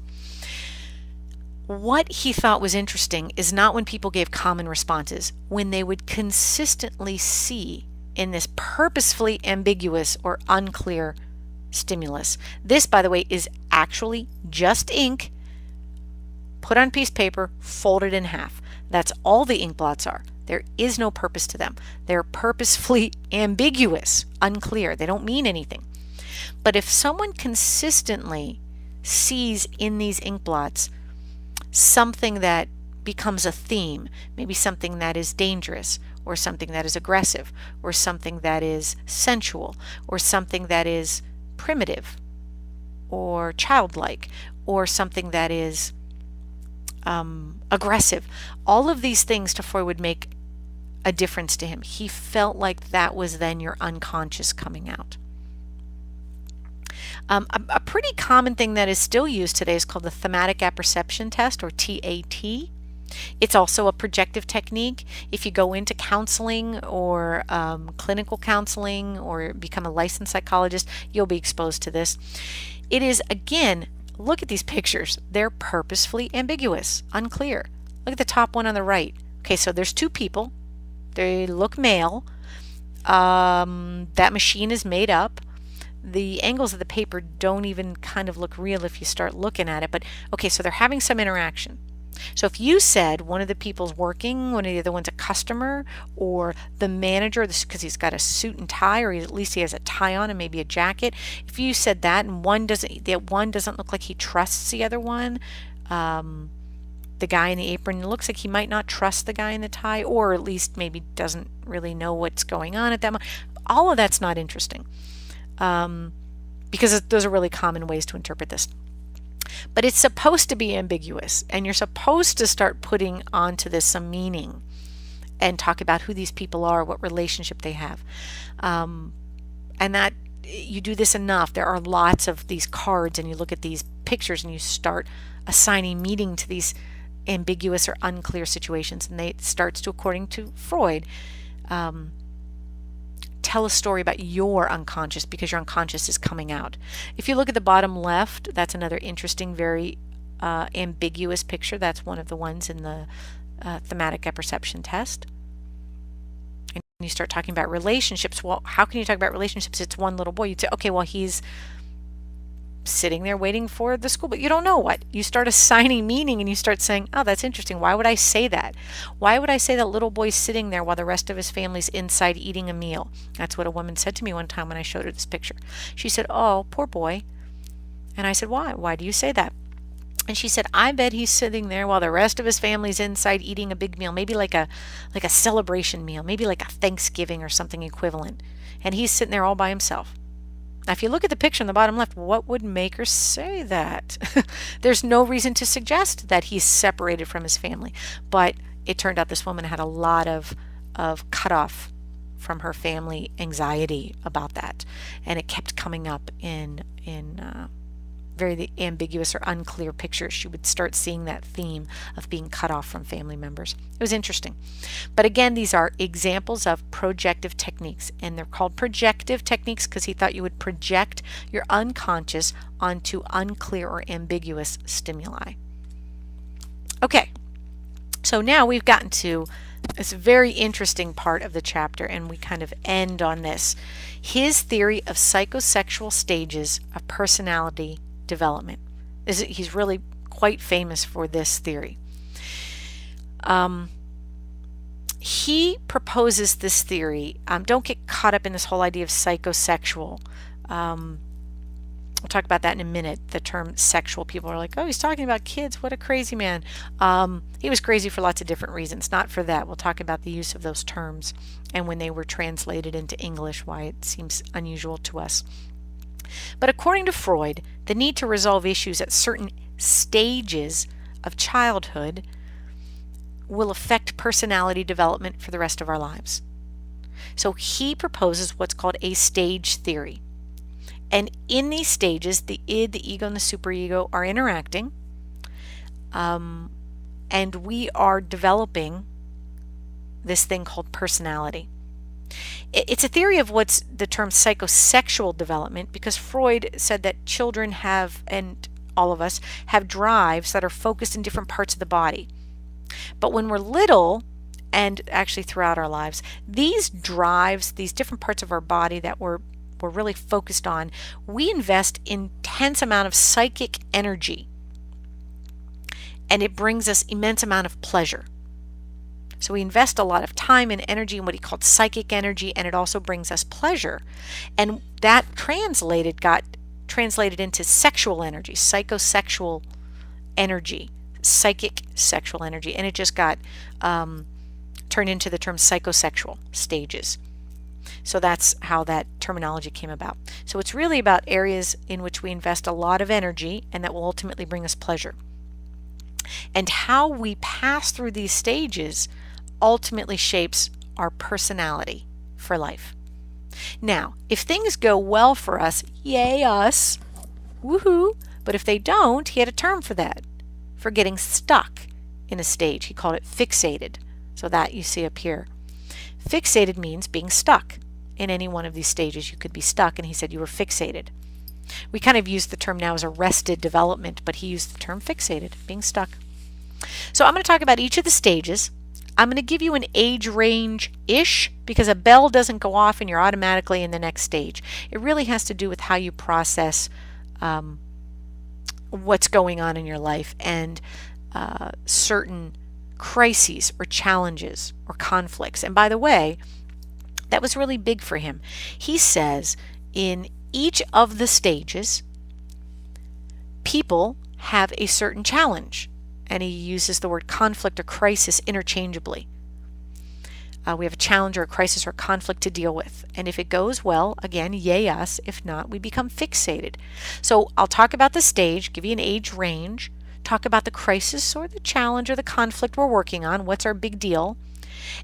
What he thought was interesting is not when people gave common responses, when they would consistently see in this purposefully ambiguous or unclear stimulus. This, by the way, is actually just ink put on piece of paper, folded in half. That's all the ink blots are. There is no purpose to them. They're purposefully ambiguous, unclear. They don't mean anything. But if someone consistently sees in these ink blots something that becomes a theme, maybe something that is dangerous, or something that is aggressive, or something that is sensual, or something that is primitive, or childlike, or something that is aggressive. All of these things to Freud would make a difference to him. He felt like that was then your unconscious coming out. A pretty common thing that is still used today is called the thematic apperception test, or TAT. It's also a projective technique. If you go into counseling or clinical counseling or become a licensed psychologist, you'll be exposed to this. It is, again, look at these pictures. They're purposefully ambiguous, unclear. Look at the top one on the right. Okay, so there's two people. They look male. That machine is made up. The angles of the paper don't even kind of look real if you start looking at it. But okay, so they're having some interaction. So if you said one of the people's working, one of the other one's a customer, or the manager, because he's got a suit and tie, or at least he has a tie on and maybe a jacket. If you said that, and one doesn't look like he trusts the other one, the guy in the apron, it looks like he might not trust the guy in the tie, or at least maybe doesn't really know what's going on at that moment. All of that's not interesting, because those are really common ways to interpret this. But it's supposed to be ambiguous, and you're supposed to start putting onto this some meaning and talk about who these people are, what relationship they have. And that you do this enough, there are lots of these cards, and you look at these pictures and you start assigning meaning to these ambiguous or unclear situations, and it starts to, according to Freud, tell a story about your unconscious, because your unconscious is coming out. If you look at the bottom left, that's another interesting, very ambiguous picture. That's one of the ones in the thematic apperception test. And you start talking about relationships. Well, how can you talk about relationships? It's one little boy. You'd say, okay, well, he's sitting there waiting for the school, but you don't know what. You start assigning meaning, and you start saying, oh, that's interesting. Why would I say that? Why would I say that little boy's sitting there while the rest of his family's inside eating a meal? That's what a woman said to me one time when I showed her this picture. She said, oh, poor boy. And I said, why? Why do you say that? And she said, I bet he's sitting there while the rest of his family's inside eating a big meal, maybe like a celebration meal, maybe like a Thanksgiving or something equivalent. And he's sitting there all by himself. Now, if you look at the picture in the bottom left, what would make her say that? There's no reason to suggest that he's separated from his family. But it turned out this woman had a lot of cutoff from her family anxiety about that. And it kept coming up in very ambiguous or unclear pictures. She would start seeing that theme of being cut off from family members. It was interesting. But again, these are examples of projective techniques, and they're called projective techniques because he thought you would project your unconscious onto unclear or ambiguous stimuli. Okay, so now we've gotten to this very interesting part of the chapter, and we kind of end on this. His theory of psychosexual stages of personality development. He's really quite famous for this theory. He proposes this theory. Don't get caught up in this whole idea of psychosexual. We'll talk about that in a minute. The term sexual, people are like, oh, he's talking about kids. What a crazy man. He was crazy for lots of different reasons, not for that. We'll talk about the use of those terms and when they were translated into English, why it seems unusual to us. But according to Freud, the need to resolve issues at certain stages of childhood will affect personality development for the rest of our lives. So he proposes what's called a stage theory. And in these stages, the id, the ego, and the superego are interacting. And we are developing this thing called personality. It's a theory of what's the term psychosexual development, because Freud said that children have, and all of us, have drives that are focused in different parts of the body. But when we're little, and actually throughout our lives, these drives, these different parts of our body that we're really focused on, we invest intense amount of psychic energy, and it brings us immense amount of pleasure. So we invest a lot of time and energy in what he called psychic energy, and it also brings us pleasure. And that got translated into sexual energy, psychosexual energy, psychic sexual energy, and it just got turned into the term psychosexual stages. So that's how that terminology came about. So it's really about areas in which we invest a lot of energy and that will ultimately bring us pleasure. And how we pass through these stages ultimately shapes our personality for life. Now, if things go well for us, yay us, woohoo! But if they don't, he had a term for that, for getting stuck in a stage. He called it fixated. So that you see up here. Fixated means being stuck. In any one of these stages, you could be stuck, and he said you were fixated. We kind of use the term now as arrested development, but he used the term fixated, being stuck. So I'm going to talk about each of the stages. I'm going to give you an age range-ish, because a bell doesn't go off and you're automatically in the next stage. It really has to do with how you process what's going on in your life and certain crises or challenges or conflicts. And by the way, that was really big for him. He says in each of the stages, people have a certain challenge. And he uses the word conflict or crisis interchangeably. We have a challenge or a crisis or a conflict to deal with. And if it goes well, again, yay us. If not, we become fixated. So I'll talk about the stage, give you an age range, talk about the crisis or the challenge or the conflict we're working on, what's our big deal.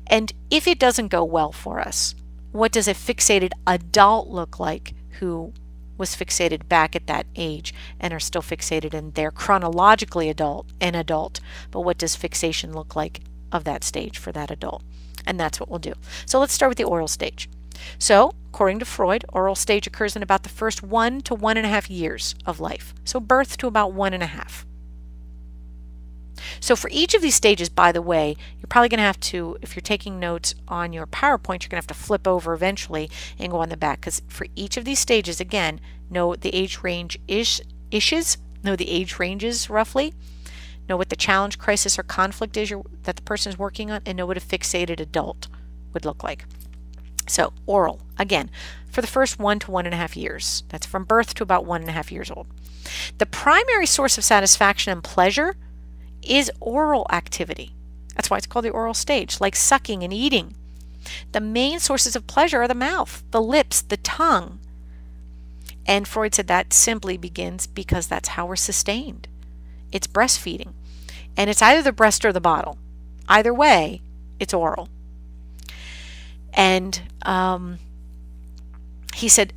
And if it doesn't go well for us, what does a fixated adult look like who was fixated back at that age and are still fixated and they're chronologically an adult, but what does fixation look like of that stage for that adult? And that's what we'll do. So let's start with the oral stage. So according to Freud, oral stage occurs in about the first 1 to 1.5 years of life. So birth to about 1.5. So for each of these stages, by the way, you're probably going to have to, if you're taking notes on your PowerPoint, you're going to have to flip over eventually and go on the back, because for each of these stages, again, know the age range know the age ranges roughly, know what the challenge, crisis, or conflict is that the person is working on, and know what a fixated adult would look like. So oral, again, for the first 1 to 1.5 years. That's from birth to about 1.5 years old. The primary source of satisfaction and pleasure is oral activity. That's why it's called the oral stage, like sucking and eating. The main sources of pleasure are the mouth, the lips, the tongue. And Freud said that simply begins because that's how we're sustained. It's breastfeeding. And it's either the breast or the bottle. Either way, it's oral. And he said,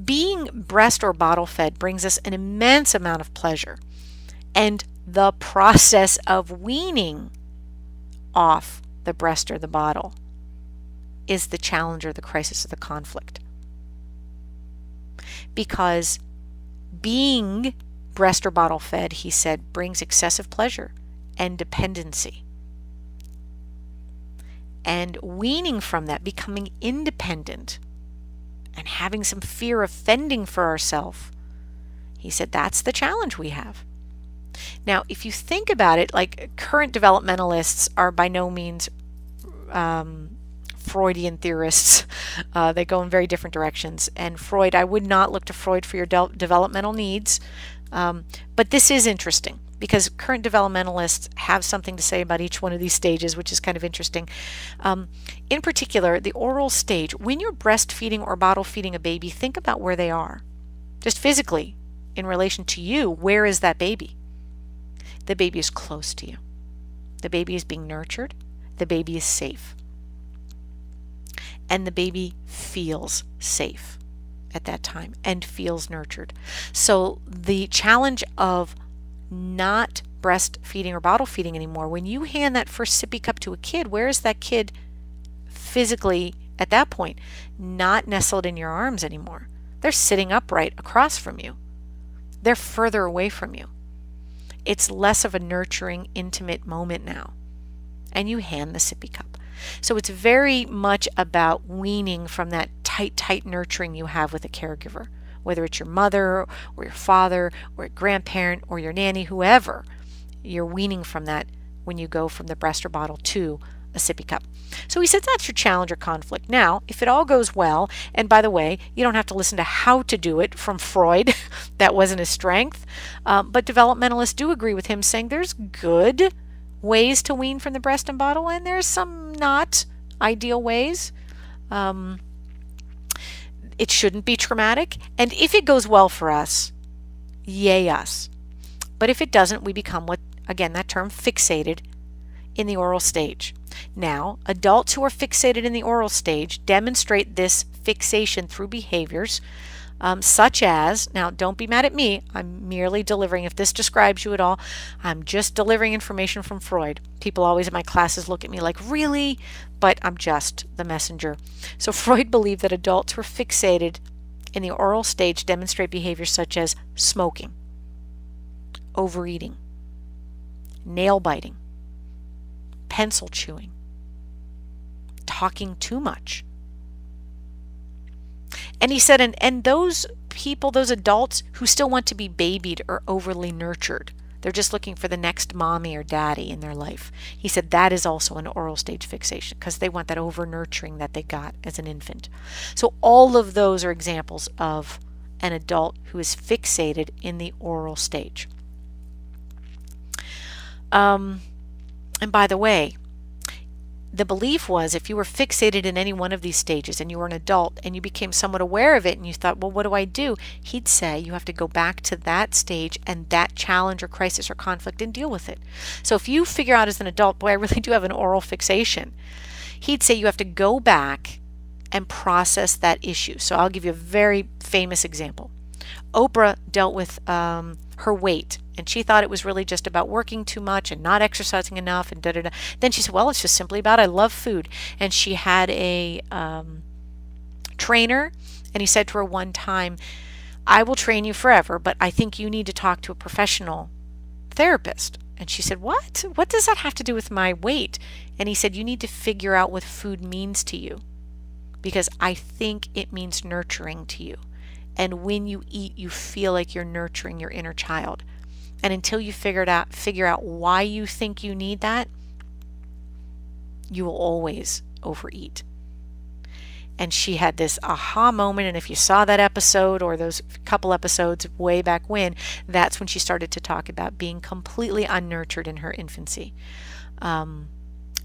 being breast or bottle fed brings us an immense amount of pleasure. And the process of weaning off the breast or the bottle is the challenge or the crisis or the conflict. Because being breast or bottle fed, he said, brings excessive pleasure and dependency. And weaning from that, becoming independent and having some fear of fending for ourselves, he said that's the challenge we have. Now, if you think about it, like current developmentalists are by no means Freudian theorists. They go in very different directions. And Freud, I would not look to Freud for your developmental needs. But this is interesting because current developmentalists have something to say about each one of these stages, which is kind of interesting. In particular, the oral stage, when you're breastfeeding or bottle feeding a baby, think about where they are, just physically. in relation to you, where is that baby? The baby is close to you. The baby is being nurtured. The baby is safe. And the baby feels safe at that time and feels nurtured. So the challenge of not breastfeeding or bottle feeding anymore, when you hand that first sippy cup to a kid, where is that kid physically at that point? Not nestled in your arms anymore. They're sitting upright across from you. They're further away from you. It's less of a nurturing, intimate moment now. And you hand the sippy cup. So it's very much about weaning from that tight nurturing you have with a caregiver, whether it's your mother or your father or a grandparent or your nanny, whoever. You're weaning from that when you go from the breast or bottle to a sippy cup. So he says that's your challenge or conflict. Now, if it all goes well, and by the way, you don't have to listen to how to do it from Freud. That wasn't his strength. But developmentalists do agree with him, saying there's good ways to wean from the breast and bottle, and there's some not ideal ways. It shouldn't be traumatic. And if it goes well for us, yay us. But if it doesn't, we become what, again, that term, fixated in the oral stage. Now, adults who are fixated in the oral stage demonstrate this fixation through behaviors such as, now don't be mad at me, I'm merely delivering, if this describes you at all, I'm just delivering information from Freud. People always in my classes look at me like, really? But I'm just the messenger. So Freud believed that adults who are fixated in the oral stage demonstrate behaviors such as smoking, overeating, nail biting, pencil chewing, talking too much. And he said, and those people, those adults who still want to be babied or overly nurtured, they're just looking for the next mommy or daddy in their life. He said that is also an oral stage fixation because they want that over nurturing that they got as an infant. So all of those are examples of an adult who is fixated in the oral stage. And by the way, the belief was if you were fixated in any one of these stages and you were an adult and you became somewhat aware of it and you thought, well, what do I do? He'd say you have to go back to that stage and that challenge or crisis or conflict and deal with it. So if you figure out as an adult, boy, I really do have an oral fixation, he'd say you have to go back and process that issue. So I'll give you a very famous example. Oprah dealt with her weight, and she thought it was really just about working too much and not exercising enough and da-da-da. Then she said, well, it's just simply about I love food. And she had a trainer, and he said to her one time, I will train you forever, but I think you need to talk to a professional therapist. And she said, what? What does that have to do with my weight? And he said, you need to figure out what food means to you, because I think it means nurturing to you. And when you eat, you feel like you're nurturing your inner child. And until you figure out why you think you need that, you will always overeat. And she had this aha moment. And if you saw that episode or those couple episodes way back when, that's when she started to talk about being completely unnurtured in her infancy. And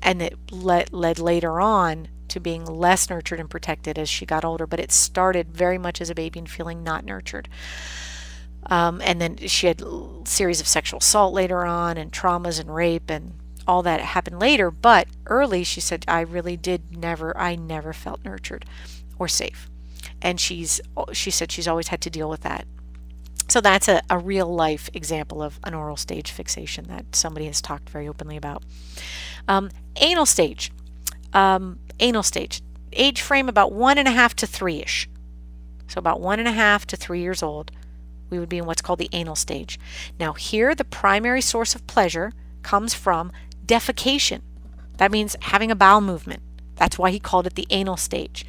it led later on to being less nurtured and protected as she got older, but it started very much as a baby and feeling not nurtured. And then she had a series of sexual assault later on and traumas and rape and all that happened later. But early, she said, I never felt nurtured or safe. And she said she's always had to deal with that. So that's a real life example of an oral stage fixation that somebody has talked very openly about. Anal stage. Anal stage, age frame about 1.5 to 3-ish. So about 1.5 to 3 years old, we would be in what's called the anal stage. Now here, the primary source of pleasure comes from defecation. That means having a bowel movement. That's why he called it the anal stage.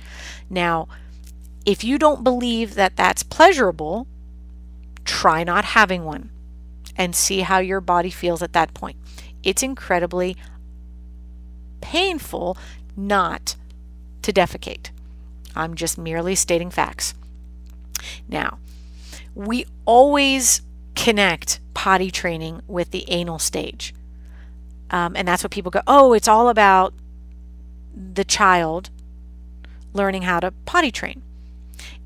Now, if you don't believe that that's pleasurable, try not having one and see how your body feels at that point. It's incredibly painful not to defecate. I'm just merely stating facts. Now, we always connect potty training with the anal stage. And that's what people go, oh, it's all about the child learning how to potty train.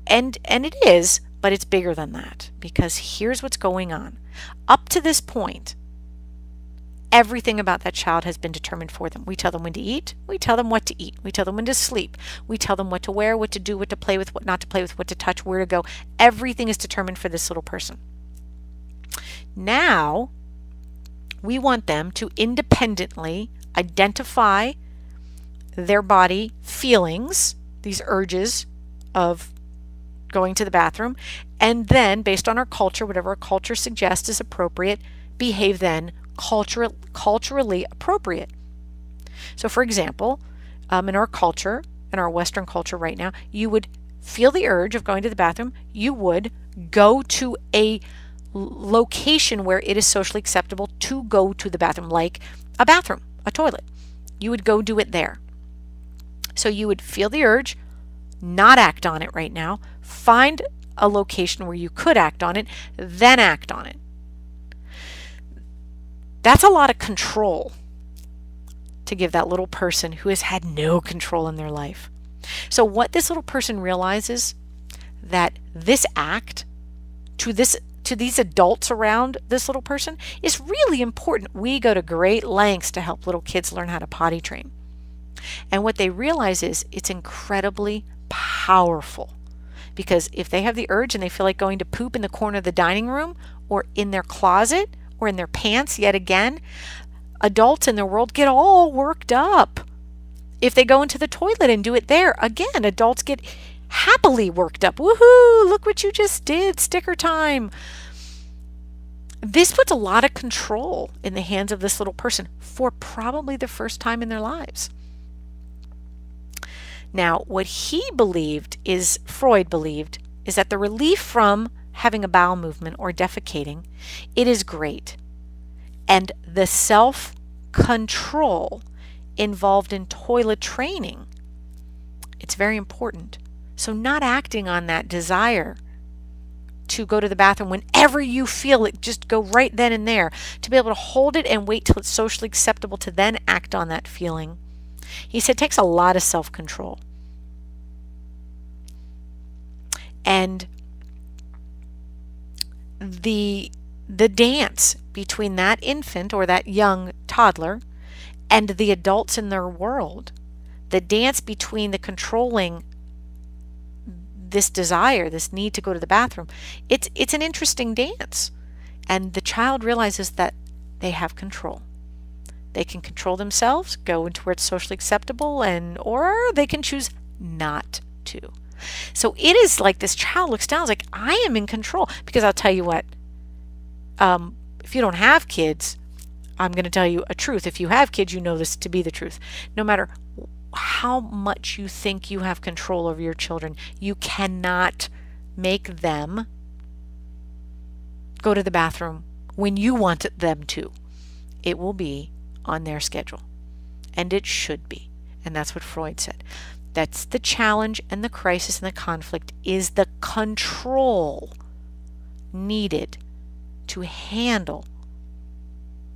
And it is, but it's bigger than that, because here's what's going on. Up to this point, everything about that child has been determined for them. We tell them when to eat. We tell them what to eat. We tell them when to sleep. We tell them what to wear, what to do, what to play with, what not to play with, what to touch, where to go. Everything is determined for this little person. Now, we want them to independently identify their body feelings, these urges of going to the bathroom, and then, based on our culture, whatever our culture suggests is appropriate, behave then culturally appropriate. So, for example, in our culture, in our Western culture right now, you would feel the urge of going to the bathroom. You would go to a location where it is socially acceptable to go to the bathroom, like a bathroom, a toilet. You would go do it there. So you would feel the urge, not act on it right now, find a location where you could act on it, then act on it. That's a lot of control to give that little person who has had no control in their life. So what this little person realizes, that this act to these adults around this little person is really important. We go to great lengths to help little kids learn how to potty train. And what they realize is it's incredibly powerful, because if they have the urge and they feel like going to poop in the corner of the dining room or in their closet or in their pants, yet again, adults in their world get all worked up. If they go into the toilet and do it there, again, adults get happily worked up. Woohoo, look what you just did, sticker time. This puts a lot of control in the hands of this little person for probably the first time in their lives. Now, what Freud believed, is that the relief from having a bowel movement or defecating, it is great. And the self-control involved in toilet training, it's very important. So not acting on that desire to go to the bathroom whenever you feel it, just go right then and there, to be able to hold it and wait till it's socially acceptable to then act on that feeling. He said it takes a lot of self-control. And the dance between that infant or that young toddler and the adults in their world, the dance between the controlling this desire, this need to go to the bathroom, it's an interesting dance. And the child realizes that they have control. They can control themselves, go into where it's socially acceptable, or they can choose not to. So it is like this child looks down, it's like, I am in control. Because I'll tell you what, if you don't have kids, I'm going to tell you a truth. If you have kids, you know this to be the truth. No matter how much you think you have control over your children, you cannot make them go to the bathroom when you want them to. It will be on their schedule. And it should be. And that's what Freud said. That's the challenge and the crisis and the conflict, is the control needed to handle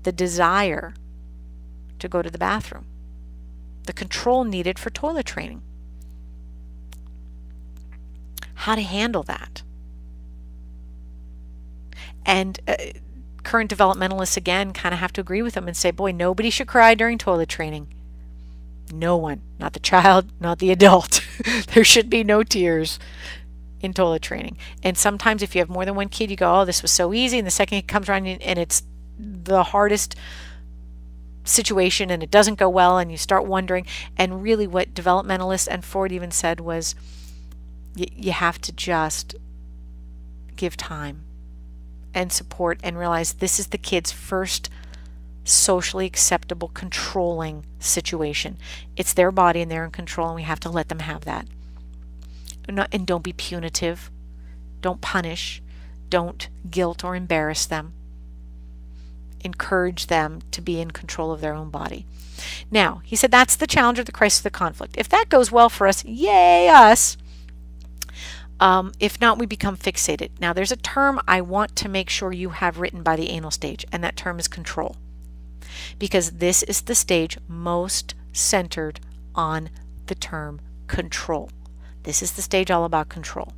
the desire to go to the bathroom. The control needed for toilet training. How to handle that. And current developmentalists, again, kind of have to agree with them and say, boy, nobody should cry during toilet training. No one. Not the child, not the adult. There should be no tears in toilet training. And sometimes if you have more than one kid, you go, oh, this was so easy. And the second kid comes around and it's the hardest situation and it doesn't go well, and you start wondering. And really what developmentalists and Freud even said was, you have to just give time and support and realize this is the kid's first socially acceptable controlling situation. It's their body and they're in control, and we have to let them have that. And don't be punitive. Don't punish. Don't guilt or embarrass them. Encourage them to be in control of their own body. Now, he said that's the challenge or the crisis, the conflict. If that goes well for us, yay us. If not, we become fixated. Now, there's a term I want to make sure you have written by the anal stage, and that term is control. Because this is the stage most centered on the term control. This is the stage all about control.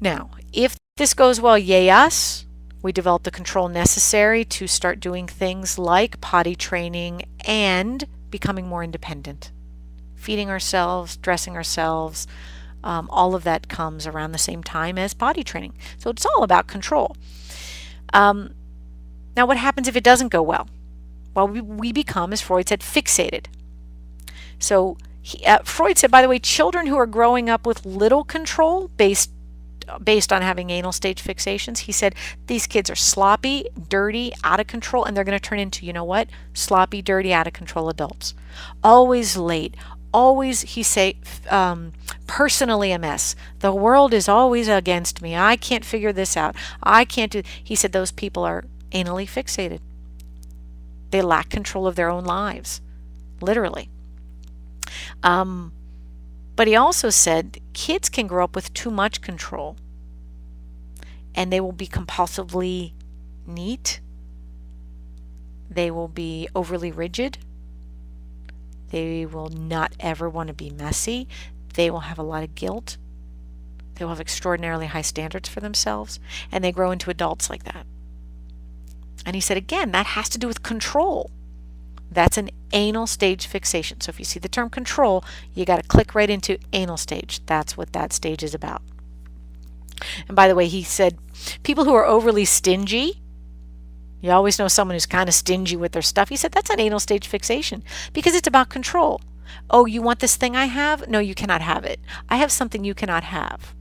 Now, if this goes well, yay us. We develop the control necessary to start doing things like potty training and becoming more independent. Feeding ourselves, dressing ourselves, all of that comes around the same time as potty training. So it's all about control. Now, what happens if it doesn't go well? Well, we become, as Freud said, fixated. So Freud said, by the way, children who are growing up with little control based on having anal stage fixations, he said these kids are sloppy, dirty, out of control, and they're going to turn into, you know what, sloppy, dirty, out of control adults. Always late, always, he say, personally a mess. The world is always against me. I can't figure this out. I can't do. He said those people are anally fixated. They lack control of their own lives, literally. But he also said kids can grow up with too much control and they will be compulsively neat. They will be overly rigid. They will not ever want to be messy. They will have a lot of guilt. They will have extraordinarily high standards for themselves, and they grow into adults like that. And he said, again, that has to do with control. That's an anal stage fixation. So if you see the term control, you got to click right into anal stage. That's what that stage is about. And by the way, he said people who are overly stingy, you always know someone who's kind of stingy with their stuff. He said that's an anal stage fixation because it's about control. Oh, you want this thing I have? No, you cannot have it. I have something you cannot have.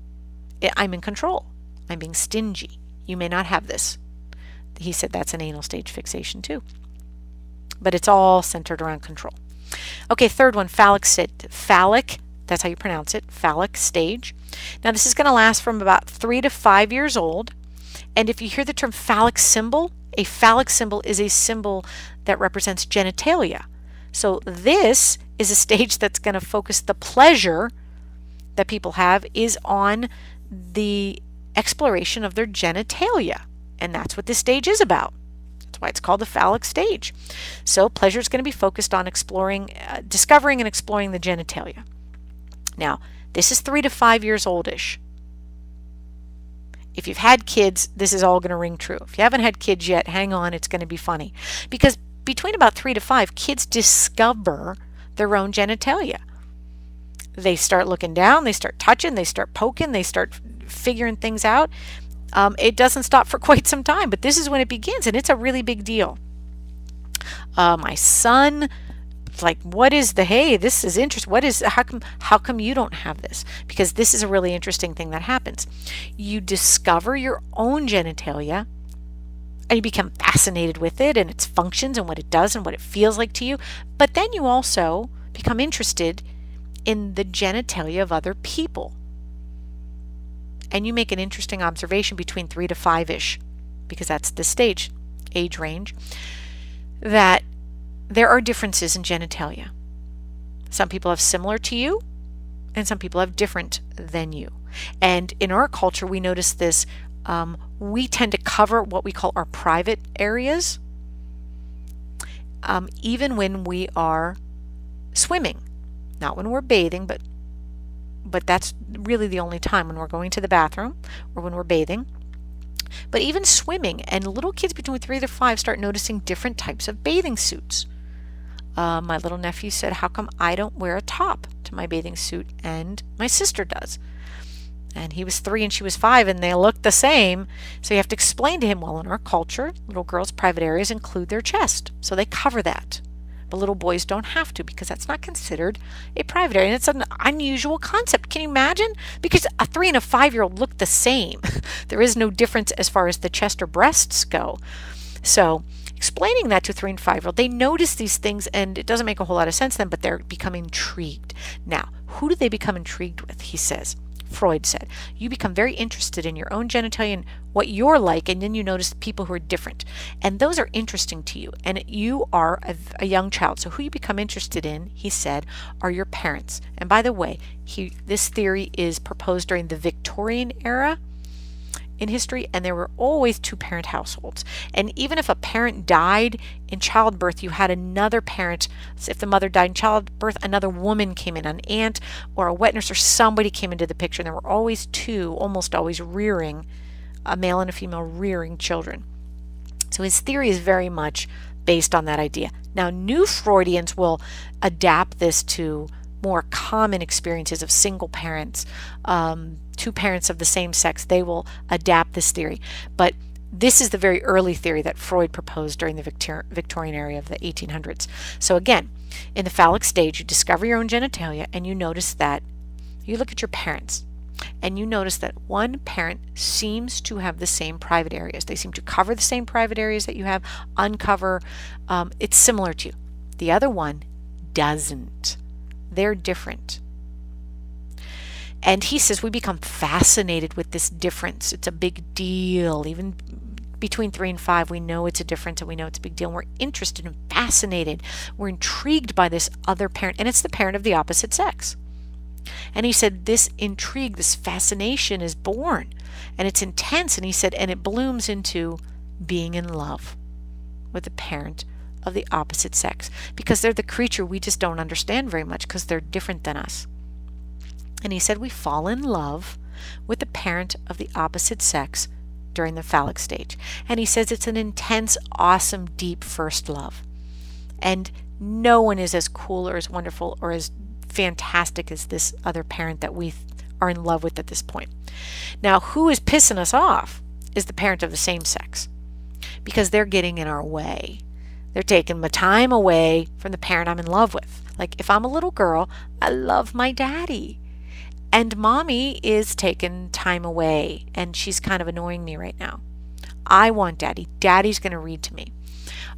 I'm in control. I'm being stingy. You may not have this. He said that's an anal stage fixation too. But it's all centered around control. Okay, third one, phallic, that's how you pronounce it, phallic stage. Now this is going to last from about 3 to 5 years old. And if you hear the term phallic symbol, a phallic symbol is a symbol that represents genitalia. So this is a stage that's going to focus the pleasure that people have is on the exploration of their genitalia. And that's what this stage is about. That's why it's called the phallic stage. So pleasure is going to be focused on exploring, discovering and exploring the genitalia. Now, this is 3 to 5 years oldish. If you've had kids, this is all going to ring true. If you haven't had kids yet, hang on, it's going to be funny. Because between about 3 to 5, kids discover their own genitalia. They start looking down, they start touching, they start poking, they start figuring things out. It doesn't stop for quite some time, but this is when it begins, and it's a really big deal. My son, like, what is the, hey, this is interesting. What is, how come you don't have this? Because this is a really interesting thing that happens. You discover your own genitalia, and you become fascinated with it and its functions and what it does and what it feels like to you. But then you also become interested in the genitalia of other people. And you make an interesting observation between 3 to 5-ish, because that's the stage, age range, that there are differences in genitalia. Some people have similar to you, and some people have different than you. And in our culture, we notice this. We tend to cover what we call our private areas, even when we are swimming. Not when we're bathing, but that's really the only time, when we're going to the bathroom or when we're bathing. But even swimming, and little kids between 3 to 5 start noticing different types of bathing suits. My little nephew said, how come I don't wear a top to my bathing suit and my sister does? And he was 3 and she was 5 and they look the same. So you have to explain to him, well, in our culture, little girls' private areas include their chest. So they cover that. But little boys don't have to, because that's not considered a private area. And it's an unusual concept. Can you imagine? Because a 3 and a 5-year-old look the same. There is no difference as far as the chest or breasts go. So explaining that to a 3 and 5-year-old, they notice these things and it doesn't make a whole lot of sense to them, but they're becoming intrigued. Now, who do they become intrigued with? He says, Freud said, you become very interested in your own genitalia and what you're like, and then you notice people who are different. And those are interesting to you. And you are a young child. So who you become interested in, he said, are your parents. And by the way, this theory is proposed during the Victorian era. in history, and there were always two-parent households. And even if a parent died in childbirth, you had another parent. So if the mother died in childbirth, another woman came in, an aunt or a wet nurse or somebody came into the picture. And there were always two, almost always rearing, a male and a female rearing children. So his theory is very much based on that idea. Now, new Freudians will adapt this to more common experiences of single parents, two parents of the same sex. They will adapt this theory. But this is the very early theory that Freud proposed during the Victorian era of the 1800s. So again, in the phallic stage, you discover your own genitalia and you notice that you look at your parents and you notice that one parent seems to have the same private areas. They seem to cover the same private areas that you have, uncover. It's similar to you. The other one doesn't. They're different. And he says we become fascinated with this difference. It's a big deal. Even between 3 and 5, we know it's a difference and we know it's a big deal. And we're interested and fascinated. We're intrigued by this other parent, and it's the parent of the opposite sex. And he said this intrigue, this fascination is born, and it's intense. And he said, and it blooms into being in love with the parent of the opposite sex, because they're the creature we just don't understand very much because they're different than us. And he said we fall in love with the parent of the opposite sex during the phallic stage. And he says it's an intense, awesome, deep first love. And no one is as cool or as wonderful or as fantastic as this other parent that we are in love with at this point. Now, who is pissing us off is the parent of the same sex, because they're getting in our way. They're taking my time away from the parent I'm in love with. Like if I'm a little girl, I love my daddy. And mommy is taking time away and she's kind of annoying me right now. I want daddy. Daddy's going to read to me.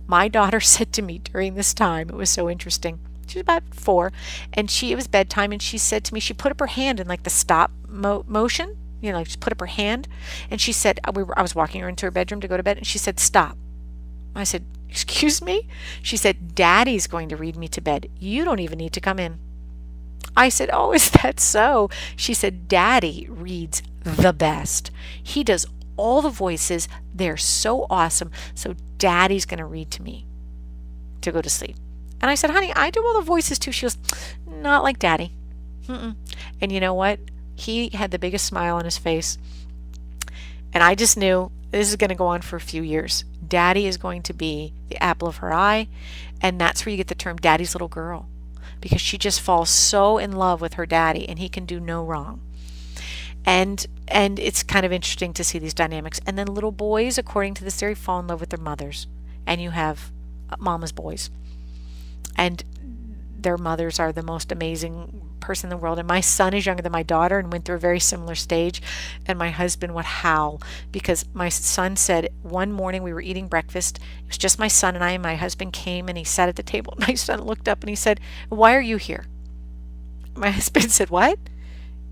My daughter said to me during this time, it was so interesting. She was about 4 and it was bedtime, and she said to me, she put up her hand in like the stop motion, like she put up her hand, and she said, I was walking her into her bedroom to go to bed, and she said, stop. I said, excuse me? She said, Daddy's going to read me to bed. You don't even need to come in. I said, oh, is that so? She said, Daddy reads the best. He does all the voices. They're so awesome. So Daddy's going to read to me to go to sleep. And I said, honey, I do all the voices too. She goes, not like Daddy. And you know what? He had the biggest smile on his face. And I just knew this is going to go on for a few years. Daddy is going to be the apple of her eye. And that's where you get the term Daddy's little girl, because she just falls so in love with her daddy and he can do no wrong. And it's kind of interesting to see these dynamics. And then little boys, according to this theory, fall in love with their mothers. And you have mama's boys. And their mothers are the most amazing person in the world. And my son is younger than my daughter and went through a very similar stage. And my husband would howl because my son said one morning we were eating breakfast. It was just my son and I, and my husband came and he sat at the table. My son looked up and he said, why are you here? My husband said, what?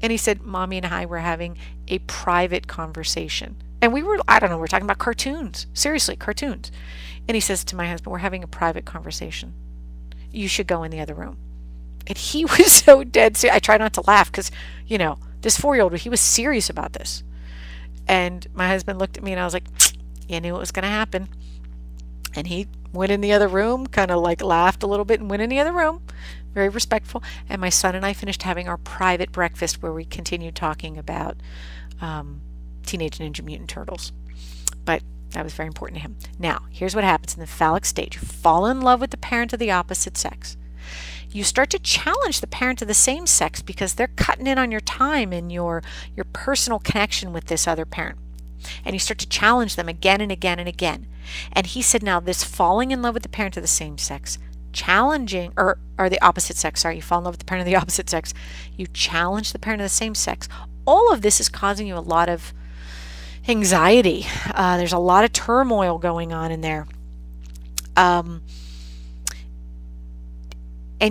And he said, Mommy and I were having a private conversation. And we were talking about cartoons. Seriously, cartoons. And he says to my husband, we're having a private conversation. You should go in the other room. And he was so dead serious. I try not to laugh because, this 4-year-old, he was serious about this. And my husband looked at me and I was like, you knew it was going to happen. And he went in the other room, kind of like laughed a little bit and went in the other room, very respectful. And my son and I finished having our private breakfast where we continued talking about Teenage Ninja Mutant Turtles. But that was very important to him. Now, here's what happens in the phallic stage. You fall in love with the parent of the opposite sex. You start to challenge the parent of the same sex because they're cutting in on your time and your personal connection with this other parent. And you start to challenge them again and again and again. And he said, now this falling in love with the parent of the same sex, challenging, or the opposite sex, sorry, you fall in love with the parent of the opposite sex, you challenge the parent of the same sex. All of this is causing you a lot of anxiety. There's a lot of turmoil going on in there. And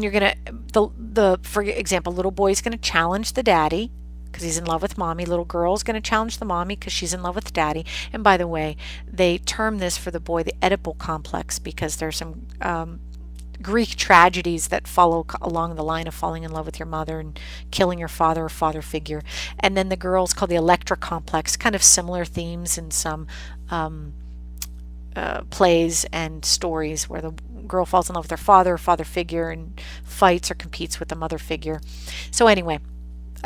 you're going to, for example, little boy's going to challenge the daddy because he's in love with mommy. Little girl's going to challenge the mommy because she's in love with daddy. And by the way, they term this for the boy the Oedipal complex because there's some Greek tragedies that follow along the line of falling in love with your mother and killing your father or father figure. And then the girls called the Electra complex, kind of similar themes in some plays and stories where the girl falls in love with her father or father figure and fights or competes with the mother figure. So anyway,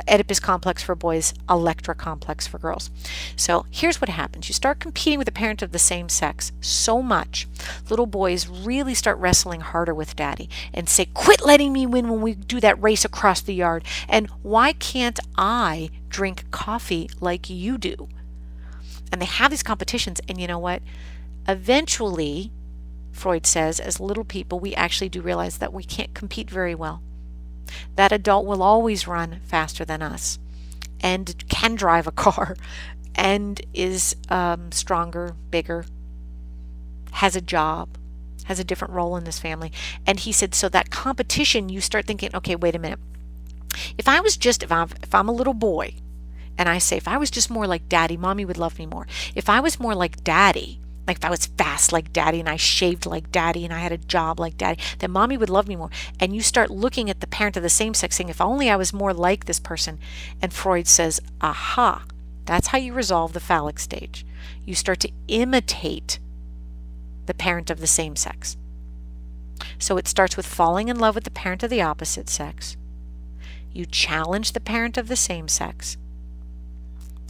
Oedipus complex for boys, Electra complex for girls. So here's what happens. You start competing with a parent of the same sex so much, little boys really start wrestling harder with daddy and say, quit letting me win when we do that race across the yard. And why can't I drink coffee like you do? And they have these competitions, and you know what? Eventually, Freud says, as little people, we actually do realize that we can't compete very well. That adult will always run faster than us and can drive a car and is stronger, bigger, has a job, has a different role in this family. And he said, so that competition, you start thinking, okay, wait a minute. If I'm a little boy and I say, if I was just more like daddy, mommy would love me more. If I was more like daddy, like if I was fast like daddy and I shaved like daddy and I had a job like daddy, then mommy would love me more. And you start looking at the parent of the same sex saying, if only I was more like this person. And Freud says, aha, that's how you resolve the phallic stage. You start to imitate the parent of the same sex. So it starts with falling in love with the parent of the opposite sex. You challenge the parent of the same sex.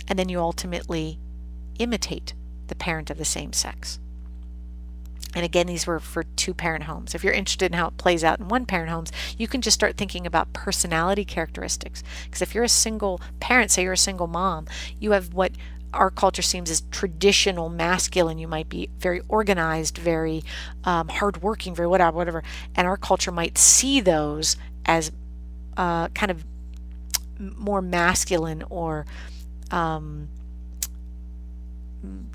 And then you ultimately imitate the parent of the same sex. And again, these were for 2-parent homes. If you're interested in how it plays out in 1-parent homes, you can just start thinking about personality characteristics. Because if you're a single parent, say you're a single mom, you have what our culture seems as traditional masculine. You might be very organized, very hardworking, very whatever. And our culture might see those as kind of more masculine or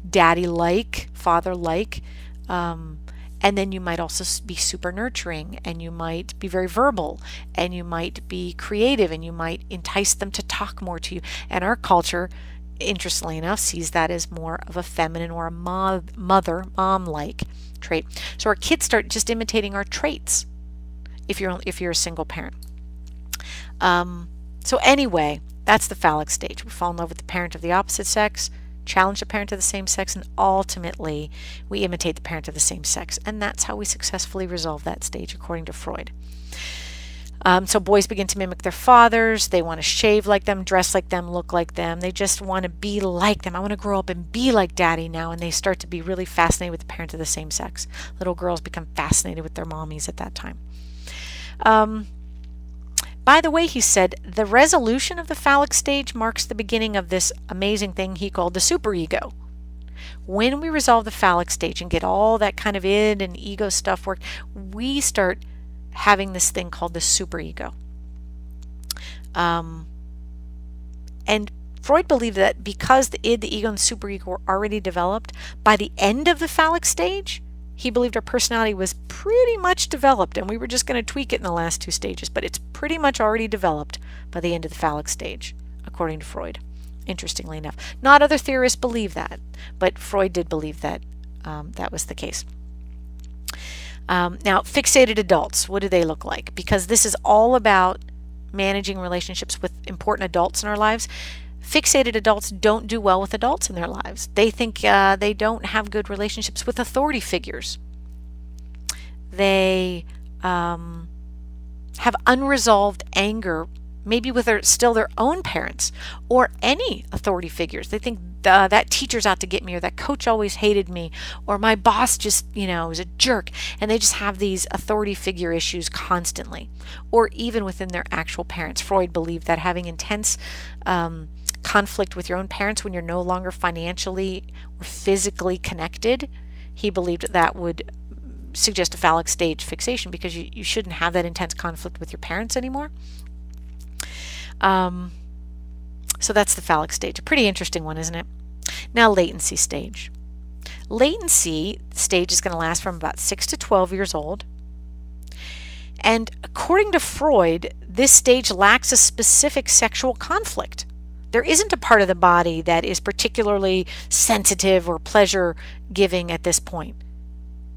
daddy-like, father-like, and then you might also be super nurturing, and you might be very verbal, and you might be creative, and you might entice them to talk more to you. And our culture, interestingly enough, sees that as more of a feminine or a mom-like trait. So our kids start just imitating our traits if you're a single parent. So anyway, that's the phallic stage. We fall in love with the parent of the opposite sex, challenge the parent of the same sex, and ultimately we imitate the parent of the same sex. And that's how we successfully resolve that stage, according to Freud. So boys begin to mimic their fathers. They want to shave like them, dress like them, look like them. They just want to be like them. I want to grow up and be like daddy now. And they start to be really fascinated with the parent of the same sex. Little girls become fascinated with their mommies at that time. By the way, he said, the resolution of the phallic stage marks the beginning of this amazing thing he called the superego. When we resolve the phallic stage and get all that kind of id and ego stuff worked, we start having this thing called the superego. And Freud believed that because the id, the ego, and the superego were already developed, by the end of the phallic stage, he believed our personality was pretty much developed, and we were just going to tweak it in the last 2 stages, but it's pretty much already developed by the end of the phallic stage, according to Freud, interestingly enough. Not other theorists believe that, but Freud did believe that that was the case. Now, fixated adults, what do they look like? Because this is all about managing relationships with important adults in our lives. Fixated adults don't do well with adults in their lives. They think they don't have good relationships with authority figures. They have unresolved anger, maybe with still their own parents or any authority figures. They think that teacher's out to get me, or that coach always hated me, or my boss just, is a jerk. And they just have these authority figure issues constantly, or even within their actual parents. Freud believed that having intense conflict with your own parents when you're no longer financially or physically connected, he believed that would suggest a phallic stage fixation, because you shouldn't have that intense conflict with your parents anymore. So that's the phallic stage. A pretty interesting one, isn't it? Now, latency stage. Latency stage is going to last from about 6 to 12 years old. And according to Freud, this stage lacks a specific sexual conflict. There isn't a part of the body that is particularly sensitive or pleasure-giving at this point.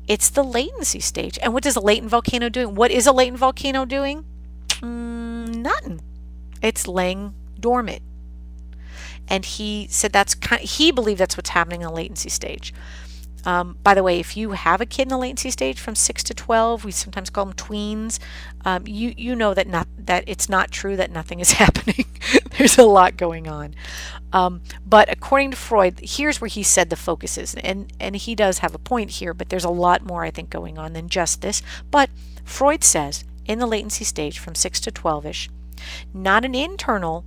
It's the latency stage. And what is a latent volcano doing? What is a latent volcano doing? Nothing. It's laying dormant. And he said he believed that's what's happening in the latency stage. By the way, if you have a kid in the latency stage from 6 to 12, we sometimes call them tweens, you know that it's not true that nothing is happening. There's a lot going on. But according to Freud, here's where he said the focus is. And he does have a point here, but there's a lot more, I think, going on than just this. But Freud says in the latency stage from 6 to 12-ish, not an internal,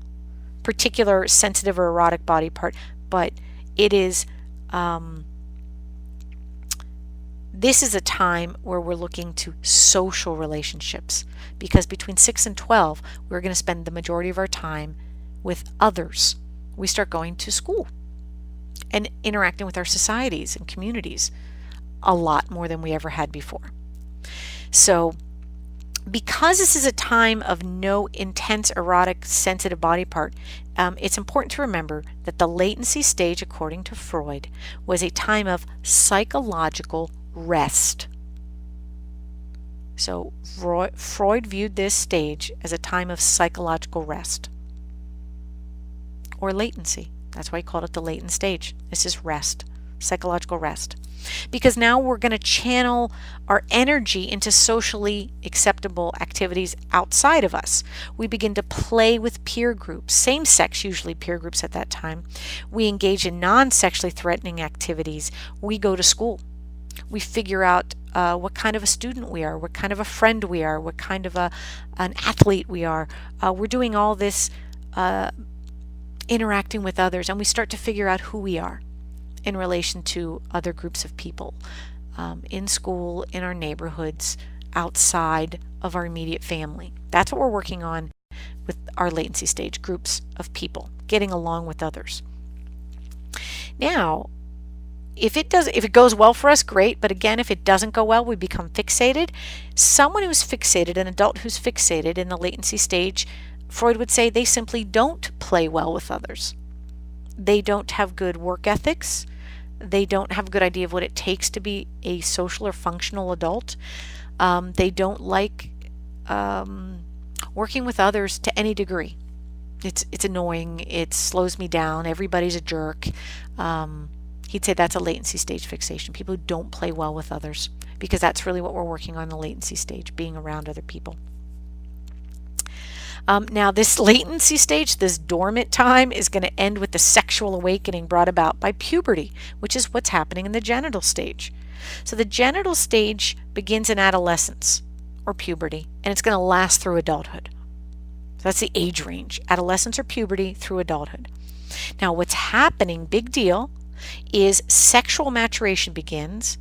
particular sensitive or erotic body part, but it is... this is a time where we're looking to social relationships, because between 6 and 12, we're going to spend the majority of our time with others. We start going to school and interacting with our societies and communities a lot more than we ever had before. So because this is a time of no intense, erotic, sensitive body part, it's important to remember that the latency stage, according to Freud, was a time of psychological rest. So Freud viewed this stage as a time of psychological rest or latency. That's why he called it the latent stage. This is rest, psychological rest. Because now we're going to channel our energy into socially acceptable activities outside of us. We begin to play with peer groups, same sex usually peer groups at that time. We engage in non-sexually threatening activities. We go to school. We figure out what kind of a student we are, what kind of a friend we are, what kind of an athlete we are. We're doing all this interacting with others, and we start to figure out who we are in relation to other groups of people in school, in our neighborhoods, outside of our immediate family. That's what we're working on with our latency stage, groups of people, getting along with others. Now, if it goes well for us, great. But again, if it doesn't go well, we become fixated. Someone who's fixated, an adult who's fixated in the latency stage, Freud would say they simply don't play well with others. They don't have good work ethics. They don't have a good idea of what it takes to be a social or functional adult. They don't like working with others to any degree. It's annoying. It slows me down. Everybody's a jerk. He'd say that's a latency stage fixation. People who don't play well with others, because that's really what we're working on in the latency stage, being around other people. Now, this latency stage, this dormant time, is going to end with the sexual awakening brought about by puberty, which is what's happening in the genital stage. So the genital stage begins in adolescence or puberty, and it's going to last through adulthood. So that's the age range, adolescence or puberty through adulthood. Now, what's happening, big deal, is sexual maturation begins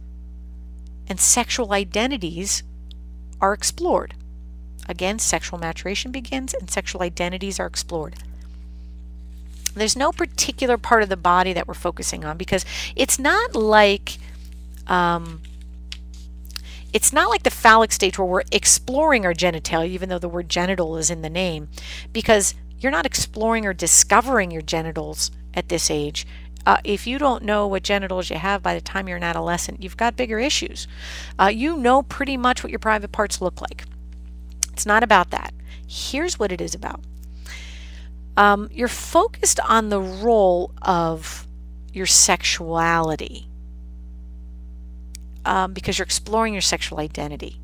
and sexual identities are explored. Again, sexual maturation begins and sexual identities are explored. There's no particular part of the body that we're focusing on, because it's not like the phallic stage where we're exploring our genitalia, even though the word genital is in the name, because you're not exploring or discovering your genitals at this age. If you don't know what genitals you have by the time you're an adolescent, you've got bigger issues. You know pretty much what your private parts look like. It's not about that. Here's what it is about. You're focused on the role of your sexuality because you're exploring your sexual identity.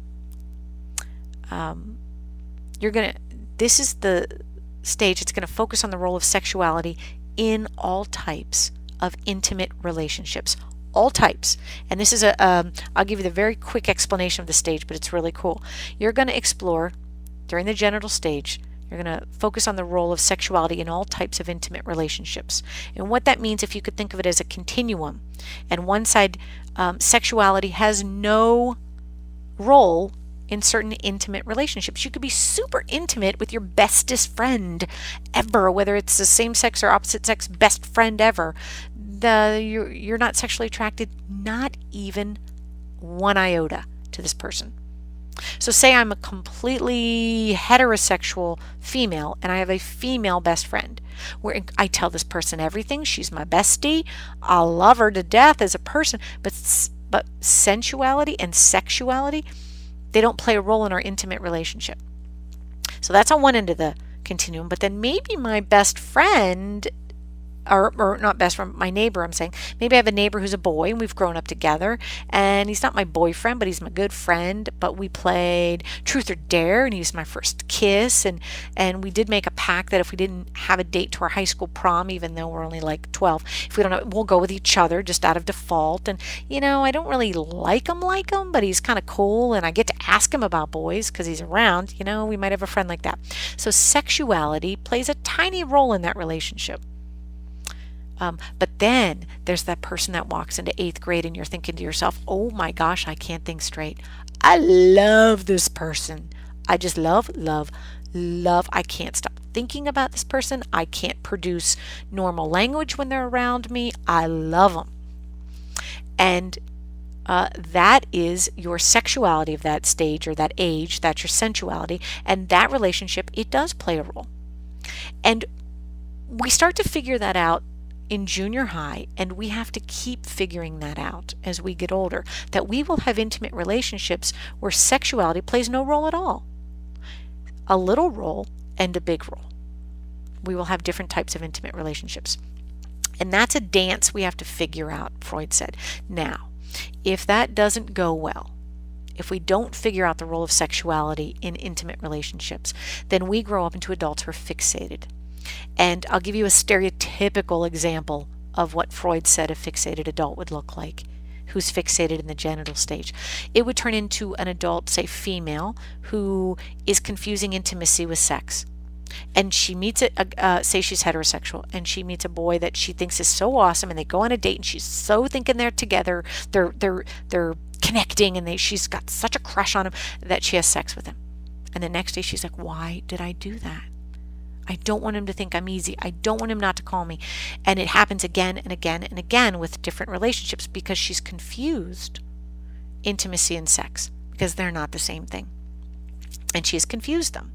This is the stage. It's going to focus on the role of sexuality in all types of intimate relationships. All types. And this is I'll give you the very quick explanation of the stage, but it's really cool. You're going to explore, during the genital stage, you're going to focus on the role of sexuality in all types of intimate relationships. And what that means, if you could think of it as a continuum, and one side, sexuality has no role in certain intimate relationships. You could be super intimate with your bestest friend ever, whether it's the same sex or opposite sex best friend ever. You're not sexually attracted, not even one iota, to this person. So say I'm a completely heterosexual female and I have a female best friend where I tell this person everything. She's my bestie. I love her to death as a person, but But sensuality and sexuality, they don't play a role in our intimate relationship. So that's on one end of the continuum. But then maybe my best friend, or not best friend, my neighbor, I'm saying, maybe I have a neighbor who's a boy and we've grown up together, and he's not my boyfriend, but he's my good friend. But we played Truth or Dare, and he was my first kiss, and we did make a pact that if we didn't have a date to our high school prom, even though we're only like 12, if we don't have, we'll go with each other just out of default. And I don't really like him, but he's kind of cool, and I get to ask him about boys because he's around. We might have a friend like that. So sexuality plays a tiny role in that relationship. But then there's that person that walks into 8th grade and you're thinking to yourself, oh my gosh, I can't think straight. I love this person. I just love. I can't stop thinking about this person. I can't produce normal language when they're around me. I love them. And that is your sexuality of that stage or that age. That's your sensuality. And that relationship, it does play a role. And we start to figure that out in junior high, and we have to keep figuring that out as we get older, that we will have intimate relationships where sexuality plays no role at all. A little role and a big role. We will have different types of intimate relationships. And that's a dance we have to figure out, Freud said. Now, if that doesn't go well, if we don't figure out the role of sexuality in intimate relationships, then we grow up into adults who are fixated. And I'll give you a stereotypical example of what Freud said a fixated adult would look like, who's fixated in the genital stage. It would turn into an adult, say female, who is confusing intimacy with sex. And she meets say she's heterosexual, and she meets a boy that she thinks is so awesome, and they go on a date, and she's so thinking they're together, they're connecting, and she's got such a crush on him that she has sex with him. And the next day she's like, why did I do that? I don't want him to think I'm easy. I don't want him not to call me. And it happens again and again and again with different relationships because she's confused intimacy and sex because they're not the same thing. And she has confused them.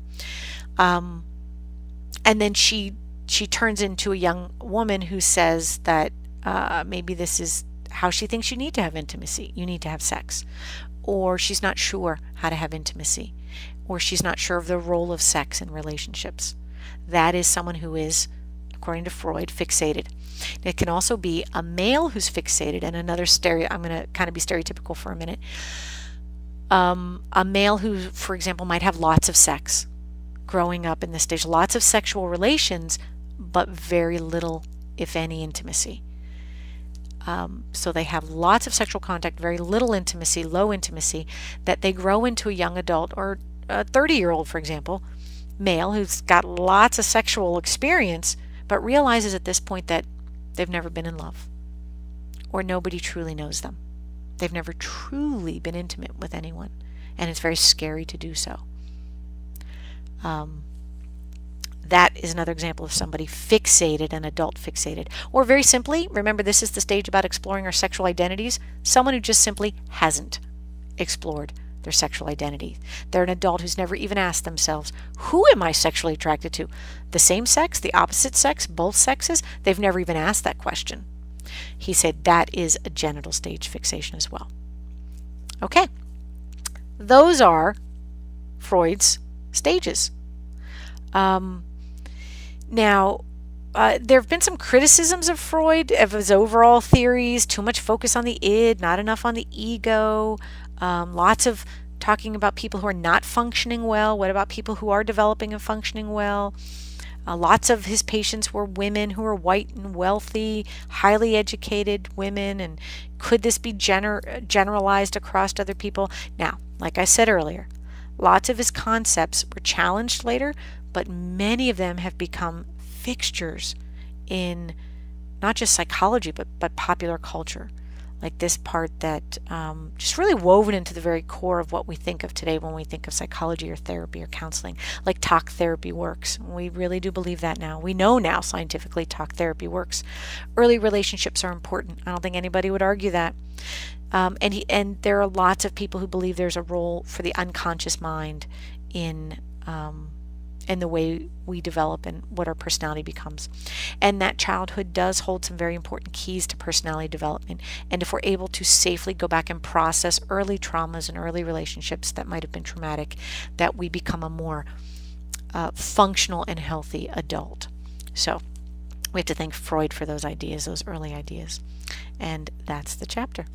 And then she turns into a young woman who says that maybe this is how she thinks you need to have intimacy. You need to have sex. Or she's not sure how to have intimacy. Or she's not sure of the role of sex in relationships. That is someone who is, according to Freud, fixated. It can also be a male who's fixated, and another I'm going to kind of be stereotypical for a minute. A male who, for example, might have lots of sex growing up in this stage, lots of sexual relations, but very little, if any, intimacy. So they have lots of sexual contact, very little intimacy, low intimacy, that they grow into a young adult, or a 30-year-old, for example, male who's got lots of sexual experience, but realizes at this point that they've never been in love, or nobody truly knows them. They've never truly been intimate with anyone, and it's very scary to do so. That is another example of somebody fixated, an adult fixated. Or very simply, remember this is the stage about exploring our sexual identities, someone who just simply hasn't explored their sexual identity. They're an adult who's never even asked themselves, who am I sexually attracted to? The same sex, the opposite sex, both sexes? They've never even asked that question. He said that is a genital stage fixation as well. Okay, those are Freud's stages. Now, there have been some criticisms of Freud, of his overall theories, too much focus on the id, not enough on the ego, lots of talking about people who are not functioning well. What about people who are developing and functioning well? Lots of his patients were women who were white and wealthy, highly educated women, and could this be generalized across other people? Now, like I said earlier, lots of his concepts were challenged later, but many of them have become fixtures in not just psychology, but popular culture. Like this part that just really woven into the very core of what we think of today when we think of psychology or therapy or counseling, like talk therapy works. We really do believe that now. We know now scientifically talk therapy works. Early relationships are important. I don't think anybody would argue that. And there are lots of people who believe there's a role for the unconscious mind in and the way we develop and what our personality becomes. And that childhood does hold some very important keys to personality development. And if we're able to safely go back and process early traumas and early relationships that might have been traumatic, that we become a more functional and healthy adult. So we have to thank Freud for those ideas, those early ideas. And that's the chapter.